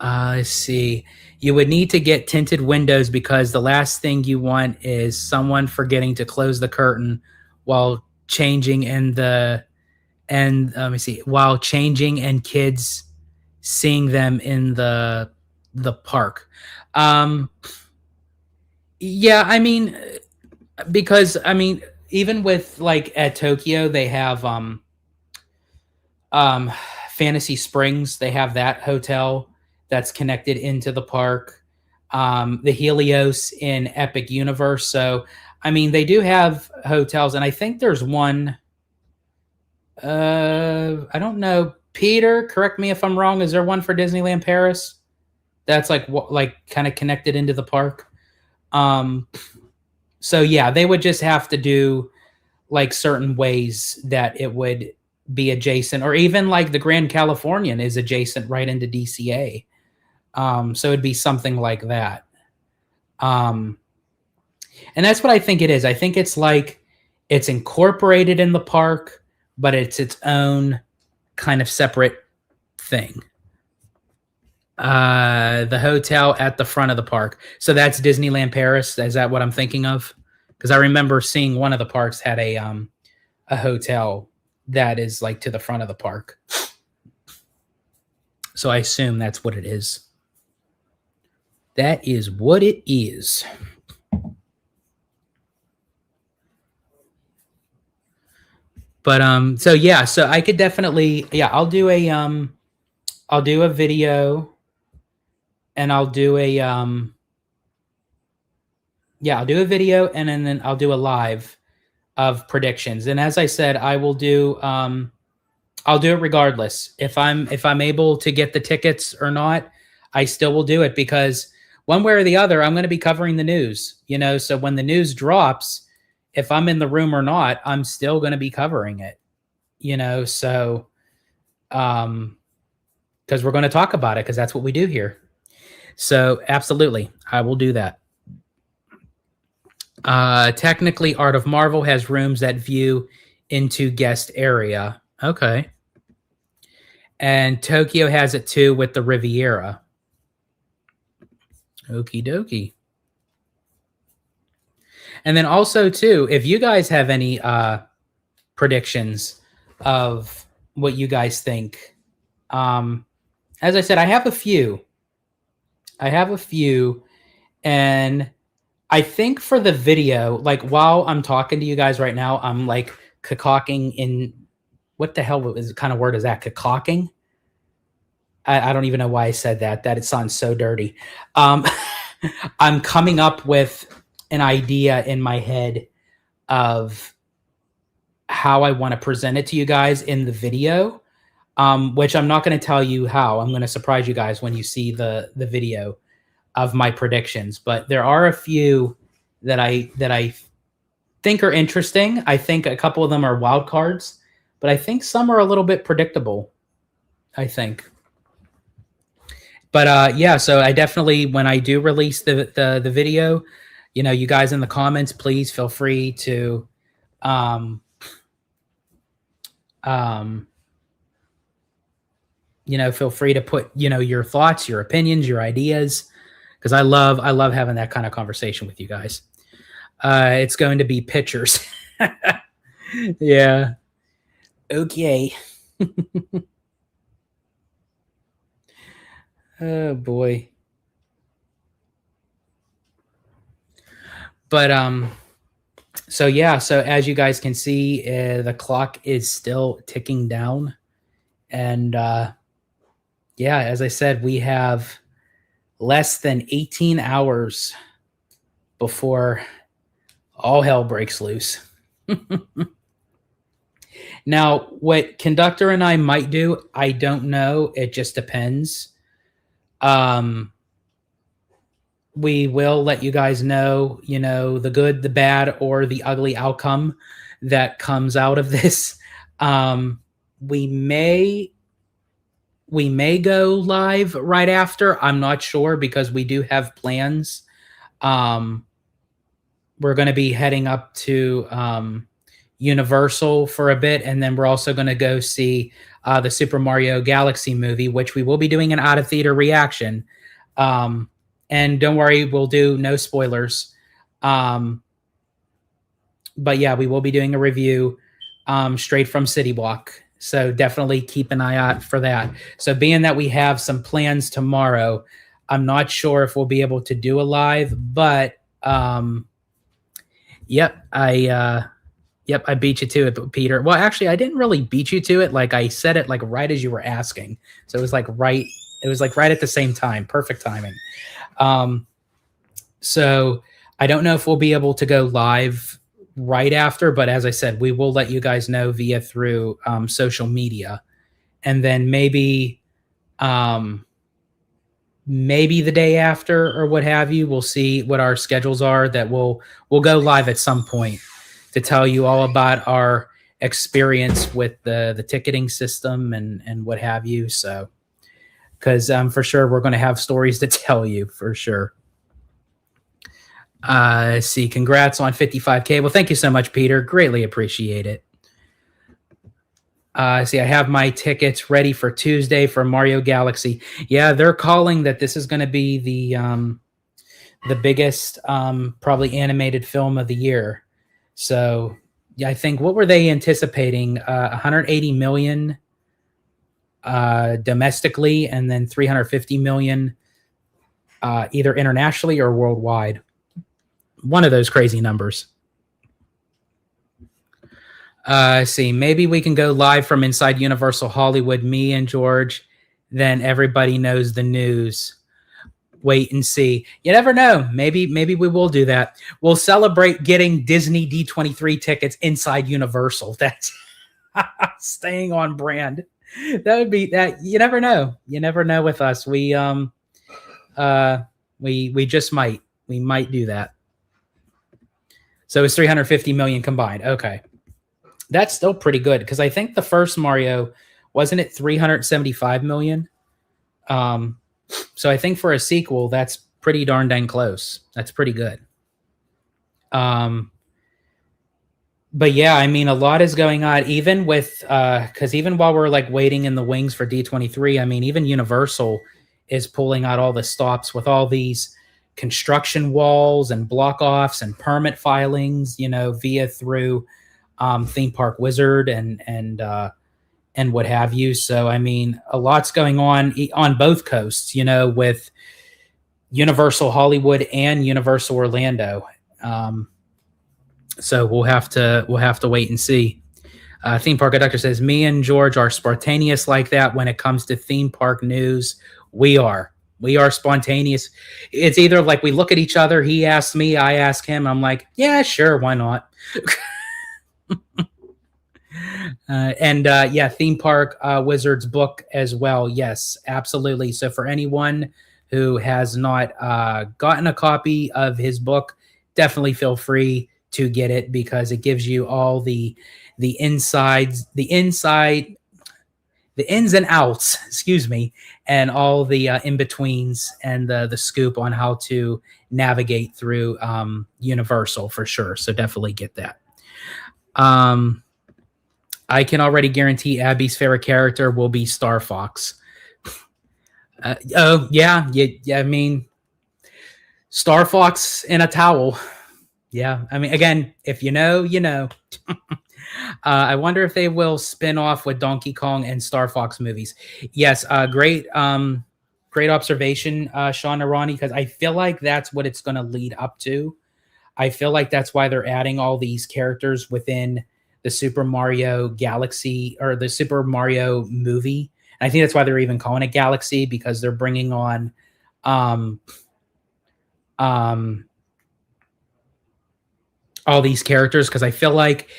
Let's see. You would need to get tinted windows because the last thing you want is someone forgetting to close the curtain while changing in the and let me see, while changing and kids seeing them in the park. Um, yeah, I mean, because I mean, even with like at Tokyo, they have um, Fantasy Springs. They have that hotel that's connected into the park. The Helios in Epic Universe. So, I mean, they do have hotels, and I think there's one. I don't know. Peter, correct me if I'm wrong. Is there one for Disneyland Paris that's like kind of connected into the park? Um, so yeah, they would just have to do like certain ways that it would be adjacent, or even like the Grand Californian is adjacent right into DCA. So it'd be something like that. Um, and that's what I think it is. I think it's like it's incorporated in the park, but it's its own kind of separate thing. The hotel at the front of the park. So that's Disneyland Paris. Is that what I'm thinking of? Because I remember seeing one of the parks had a hotel that is like to the front of the park. So I assume that's what it is. That is what it is. But so yeah, so I could definitely, yeah, I'll do a video, and I'll do a yeah, I'll do a video, and then I'll do a live of predictions. And as I said, I will do I'll do it regardless. If I'm able to get the tickets or not, I still will do it, because one way or the other, I'm going to be covering the news, so when the news drops, if I'm in the room or not, I'm still going to be covering it, so because we're going to talk about it, because that's what we do here. So absolutely, I will do that. Technically, Art of Marvel has rooms that view into guest area. Okay. And Tokyo has it too with the Riviera. Okie dokie. And then also too, if you guys have any predictions of what you guys think, as I said, I have a few. And I think for the video, like while I'm talking to you guys right now, I'm like cacawking in, what the hell is kind of word is that? Cacawking? I don't even know why I said that. That it sounds so dirty. I'm coming up with an idea in my head of how I want to present it to you guys in the video, which I'm not going to tell you how. I'm going to surprise you guys when you see the video of my predictions. But there are a few that I think are interesting. I think a couple of them are wild cards, but I think some are a little bit predictable, I think. But yeah, so I definitely, when I do release the video, you guys in the comments, please feel free to feel free to put your thoughts, your opinions, your ideas, because I love having that kind of conversation with you guys. It's going to be pictures. Yeah. Okay. Oh boy. But so yeah, so as you guys can see, the clock is still ticking down, and yeah, as I said, we have less than 18 hours before all hell breaks loose. Now, what Conductor and I might do, I don't know. It just depends. We will let you guys know, the good, the bad, or the ugly outcome that comes out of this. We may go live right after. I'm not sure, because we do have plans. We're going to be heading up to Universal for a bit, and then we're also going to go see the Super Mario Galaxy movie, which we will be doing an out-of-theater reaction. And don't worry, we'll do no spoilers. But yeah, we will be doing a review straight from City Walk. So definitely keep an eye out for that. So being that we have some plans tomorrow, I'm not sure if we'll be able to do a live, but yep, I beat you to it, Peter. Well, actually, I didn't really beat you to it. Like I said it like right as you were asking. So it was like right at the same time. Perfect timing. So I don't know if we'll be able to go live right after, but as I said, we will let you guys know through social media, and then maybe the day after or what have you. We'll see what our schedules are. That we'll go live at some point to tell you all about our experience with the ticketing system and what have you. So, because for sure we're going to have stories to tell you for sure. See, congrats on 55K. Well, thank you so much, Peter. Greatly appreciate it. See, I have my tickets ready for Tuesday for Mario Galaxy. Yeah, they're calling that this is going to be the biggest probably animated film of the year. So, yeah, I think what were they anticipating? 180 million domestically, and then 350 million either internationally or worldwide. One of those crazy numbers. See, maybe we can go live from inside Universal Hollywood, me and George. Then everybody knows the news. Wait and see. You never know. Maybe we will do that. We'll celebrate getting Disney D23 tickets inside Universal. That's staying on brand. That would be that. You never know. You never know with us. We just might. We might do that. So it's 350 million combined. Okay. That's still pretty good because I think the first Mario, wasn't it 375 million? So I think for a sequel, that's pretty darn dang close. That's pretty good. But yeah, I mean, a lot is going on, even with because even while we're like waiting in the wings for D23, I mean, even Universal is pulling out all the stops with all these construction walls and block offs and permit filings, through Theme Park Wizard and what have you. So I mean, a lot's going on both coasts, with Universal Hollywood and Universal Orlando. So we'll have to wait and see. Theme Park Conductor says, me and George are spontaneous like that when it comes to theme park news. We are spontaneous. It's either like we look at each other, he asks me, I ask him, I'm like, yeah, sure, why not? Yeah, Theme Park Wizards book as well. Yes, absolutely. So for anyone who has not gotten a copy of his book, definitely feel free to get it because it gives you all the insides, the ins and outs, excuse me, and all the in-betweens and the scoop on how to navigate through Universal for sure. So definitely get that. I can already guarantee Abby's favorite character will be Star Fox. Oh, yeah. I mean, Star Fox in a towel. Yeah. I mean, again, if you know, you know. I wonder if they will spin off with Donkey Kong and Star Fox movies. Yes. Great observation, Sean Arani, because I feel like that's what it's going to lead up to. I feel like that's why they're adding all these characters within the Super Mario Galaxy or the Super Mario movie. And I think that's why they're even calling it Galaxy, because they're bringing on all these characters, because I feel like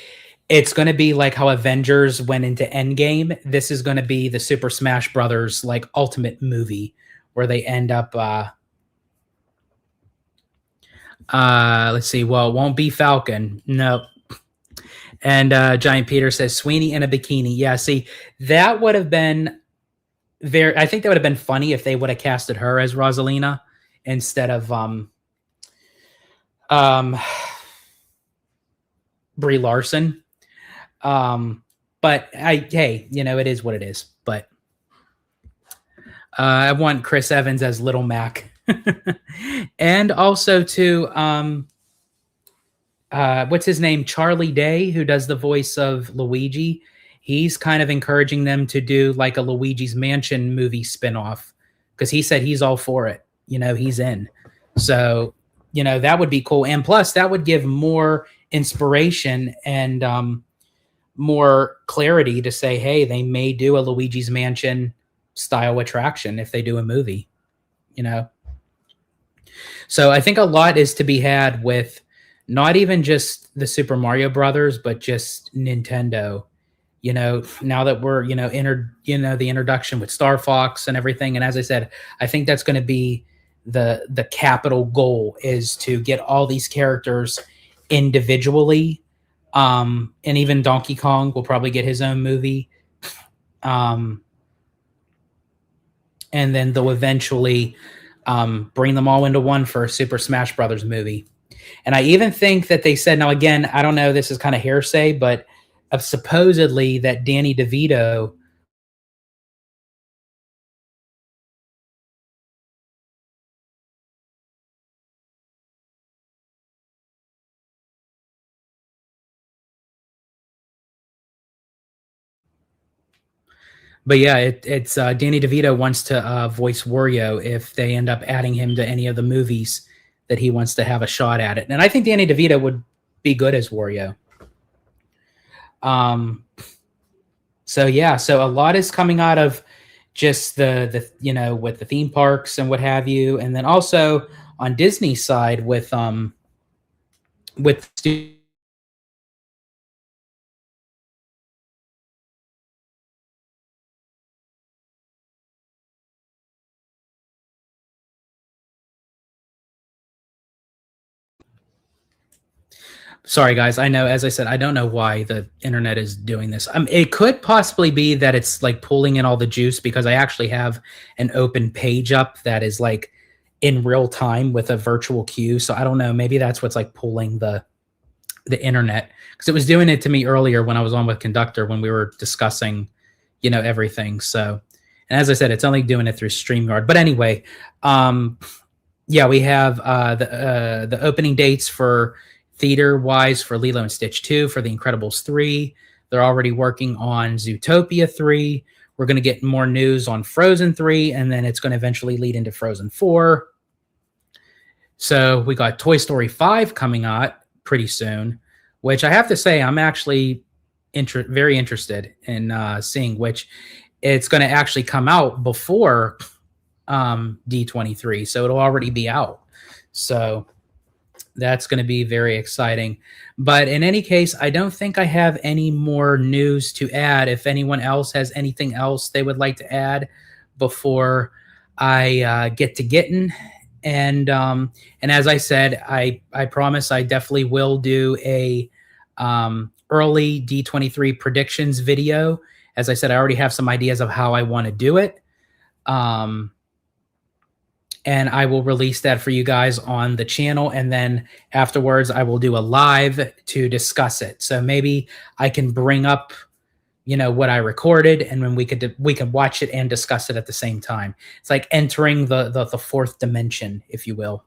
it's going to be like how Avengers went into Endgame. This is going to be the Super Smash Brothers like ultimate movie where they end up let's see. Well, it won't be Falcon. Nope. And Giant Peter says Sweeney in a bikini. Yeah, see, that would have been I think that would have been funny if they would have casted her as Rosalina instead of Brie Larson. But hey, it is what it is. But I want Chris Evans as Little Mac. And also to what's his name? Charlie Day, who does the voice of Luigi. he's kind of encouraging them to do like a Luigi's Mansion movie spinoff because he said he's all for it. He's in. So, that would be cool. And plus, that would give more inspiration and more clarity to say, hey, they may do a Luigi's Mansion style attraction if they do a movie, So I think a lot is to be had with not even just the Super Mario Brothers, but just Nintendo. Now that we're the introduction with Star Fox and everything, and as I said, I think that's going to be the capital goal is to get all these characters individually. And even Donkey Kong will probably get his own movie. And then they'll eventually bring them all into one for a Super Smash Brothers movie. And I even think that they said, now again, I don't know, this is kind of hearsay, but supposedly that Danny DeVito but yeah, it's Danny DeVito wants to voice Wario if they end up adding him to any of the movies that he wants to have a shot at it. And I think Danny DeVito would be good as Wario. So yeah, so a lot is coming out of just the with the theme parks and what have you, and then also on Disney's side with sorry guys, I know, as I said, I don't know why the internet is doing this. It could possibly be that it's like pulling in all the juice because I actually have an open page up that is like in real time with a virtual queue. So I don't know, maybe that's what's like pulling the internet, because it was doing it to me earlier when I was on with Conductor when we were discussing, everything. So, and as I said, it's only doing it through StreamYard. But anyway, yeah, we have the opening dates for theater wise for Lilo and Stitch 2, for The Incredibles 3. They're already working on Zootopia 3. We're going to get more news on Frozen 3, and then it's going to eventually lead into Frozen 4. So we got Toy Story 5 coming out pretty soon, which I have to say I'm actually very interested in seeing, which it's going to actually come out before D23, so it'll already be out. So that's going to be very exciting. But in any case, I don't think I have any more news to add. If anyone else has anything else they would like to add before I get to getting. And as I said, I promise I definitely will do a early D23 predictions video. As I said, I already have some ideas of how I want to do it. And I will release that for you guys on the channel. And then afterwards, I will do a live to discuss it. So maybe I can bring up, what I recorded, and when we could watch it and discuss it at the same time. It's like entering the fourth dimension, if you will.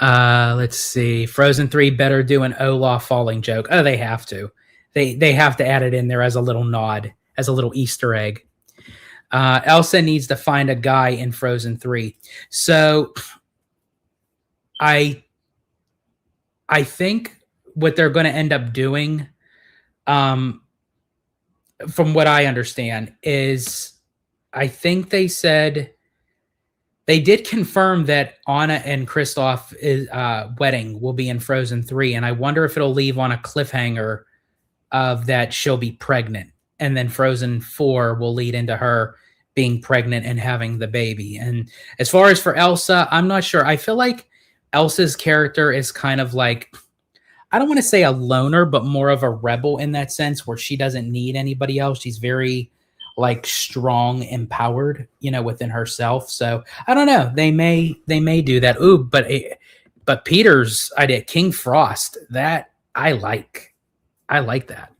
Let's see. Frozen 3 better do an Olaf falling joke. Oh, they have to. They have to add it in there as a little nod, as a little Easter egg. Elsa needs to find a guy in Frozen 3. So I think what they're going to end up doing, from what I understand, is I think they said they did confirm that Anna and Kristoff's wedding will be in Frozen 3. And I wonder if it'll leave on a cliffhanger of that she'll be pregnant. And then Frozen 4 will lead into her being pregnant and having the baby. And as far as for Elsa, I'm not sure. I feel like Elsa's character is kind of like, I don't want to say a loner, but more of a rebel in that sense, where she doesn't need anybody else. She's very like strong, empowered, within herself. So I don't know. They may do that. Ooh, but Peter's idea, King Frost, that I like that.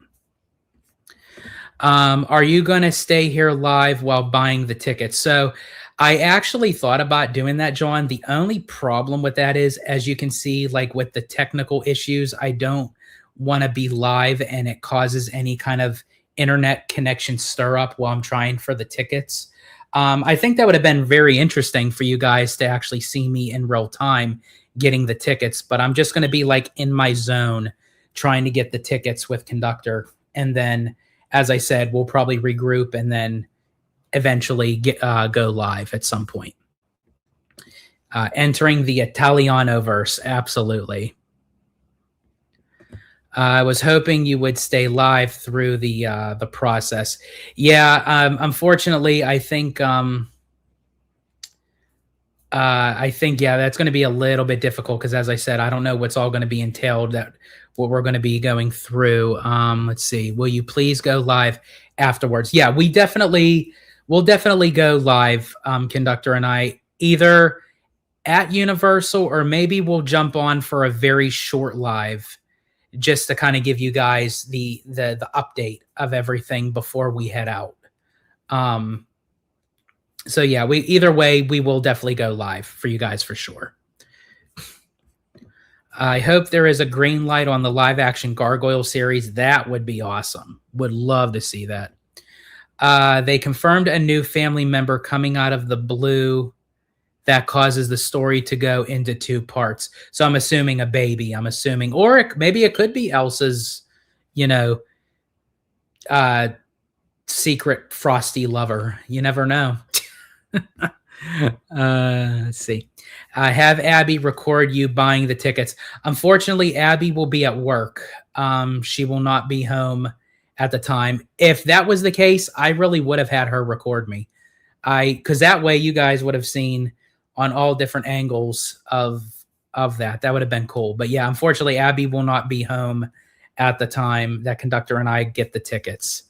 Are you going to stay here live while buying the tickets? So I actually thought about doing that, John. The only problem with that is, as you can see, like with the technical issues, I don't want to be live and it causes any kind of internet connection stir up while I'm trying for the tickets. I think that would have been very interesting for you guys to actually see me in real time getting the tickets, but I'm just going to be like in my zone trying to get the tickets with Conductor. And then, as I said, we'll probably regroup and then eventually go live at some point. Entering the Italiano verse, absolutely. I was hoping you would stay live through the process. Yeah, unfortunately, I think yeah, that's going to be a little bit difficult because, as I said, I don't know what's all going to be entailed, that what we're going to be going through. Let's see. Will you please go live afterwards? Yeah, we'll definitely go live, Conductor and I, either at Universal or maybe we'll jump on for a very short live just to kind of give you guys the update of everything before we head out. So yeah, either way, we will definitely go live for you guys for sure. I hope there is a green light on the live action Gargoyle series. That would be awesome. Would love to see that. They confirmed a new family member coming out of the blue that causes the story to go into 2 parts. So I'm assuming a baby. I'm assuming, or maybe it could be Elsa's, secret frosty lover. You never know. Let's see. Have Abby record you buying the tickets. Unfortunately, Abby will be at work. She will not be home at the time. If that was the case, I really would have had her record me. Because that way you guys would have seen on all different angles of that. That would have been cool. But yeah, unfortunately, Abby will not be home at the time that Conductor and I get the tickets.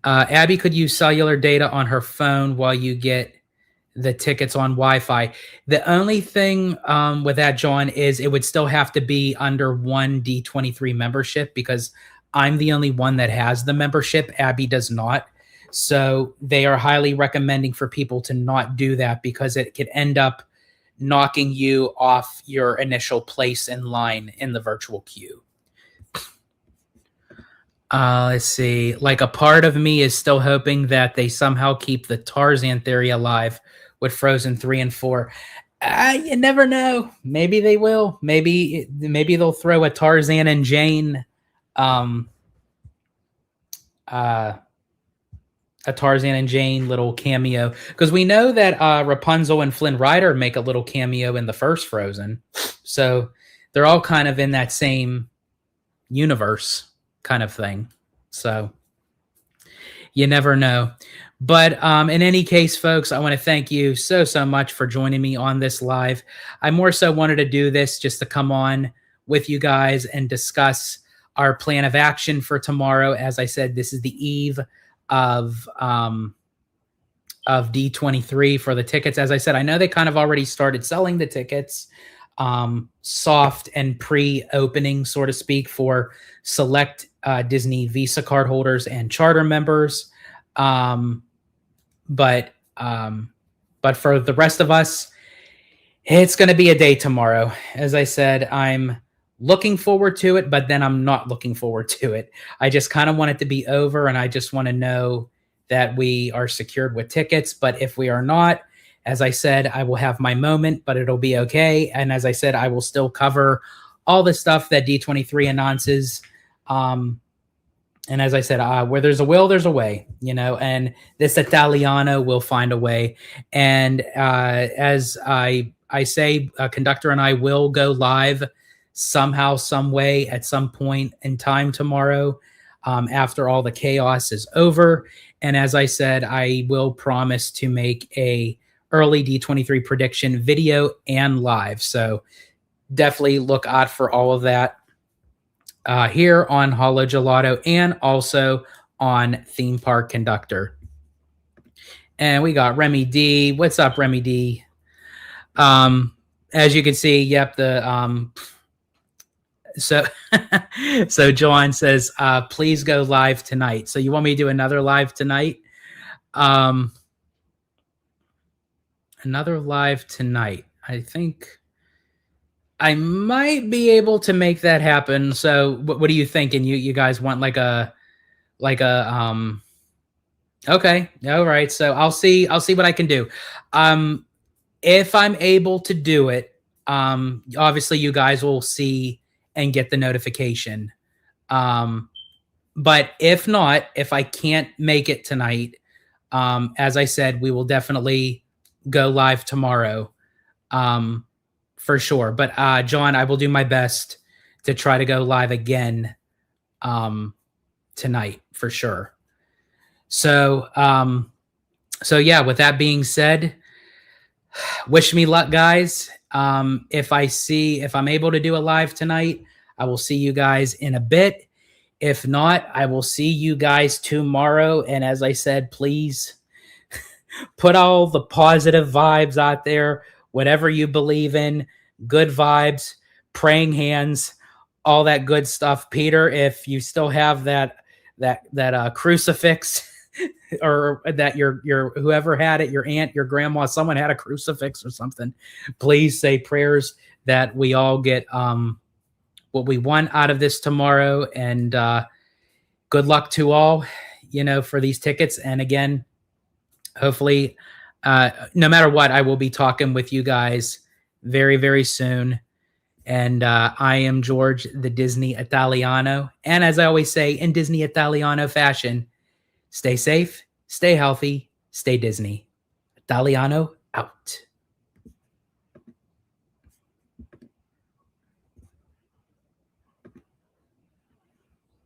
Abby could use cellular data on her phone while you get the tickets on Wi-Fi. The only thing with that, John, is it would still have to be under one D23 membership because I'm the only one that has the membership. Abby does not. So they are highly recommending for people to not do that because it could end up knocking you off your initial place in line in the virtual queue. Let's see. Like, a part of me is still hoping that they somehow keep the Tarzan theory alive with Frozen 3 and 4. You never know. Maybe they will. Maybe they'll throw a Tarzan and Jane, a Tarzan and Jane little cameo, because we know that Rapunzel and Flynn Rider make a little cameo in the first Frozen, so they're all kind of in that same universe kind of thing. So you never know. But in any case, folks, I want to thank you so much for joining me on this live. I more so wanted to do this just to come on with you guys and discuss our plan of action for tomorrow. As I said, this is the eve of D23 for the tickets. As I said, I know they kind of already started selling the tickets, soft and pre-opening, so to speak, for select Disney Visa card holders and charter members. But for the rest of us, it's going to be a day tomorrow. As I said, I'm looking forward to it, but then I'm not looking forward to it. I just kind of want it to be over, and I just want to know that we are secured with tickets. But if we are not, as I said, I will have my moment, but it'll be okay. And as I said, I will still cover all the stuff that D23 announces. And as I said, where there's a will, there's a way, and this Italiano will find a way. And as I say, Conductor and I will go live somehow, some way, at some point in time tomorrow, after all the chaos is over. And as I said, I will promise to make a early D23 prediction video and live. So definitely look out for all of that here on Holo Gelato and also on Theme Park Conductor. And we got Remy D. What's up, Remy D? As you can see, yep, so John says, please go live tonight. So you want me to do another live tonight? Another live tonight. I think I might be able to make that happen. So what are you thinking? You guys want like a okay. All right. So I'll see what I can do. Um if I'm able to do it, obviously you guys will see and get the notification. Um but if not, if I can't make it tonight, as I said, we will definitely go live tomorrow. Um for sure. But John, I will do my best to try to go live again um tonight for sure. So so yeah, with that being said, wish me luck, guys. If I'm able to do a live tonight, I will see you guys in a bit. If not, I will see you guys tomorrow. And as I said, please put all the positive vibes out there, whatever you believe in, good vibes, praying hands, all that good stuff. Peter, if you still have that crucifix, or that your whoever had it, your aunt, your grandma, someone had a crucifix or something, please say prayers that we all get what we want out of this tomorrow. And good luck to all, for these tickets. And again, hopefully, no matter what, I will be talking with you guys very, very soon. And I am George, the Disney Italiano. And as I always say, in Disney Italiano fashion, stay safe, stay healthy, stay Disney. Italiano out.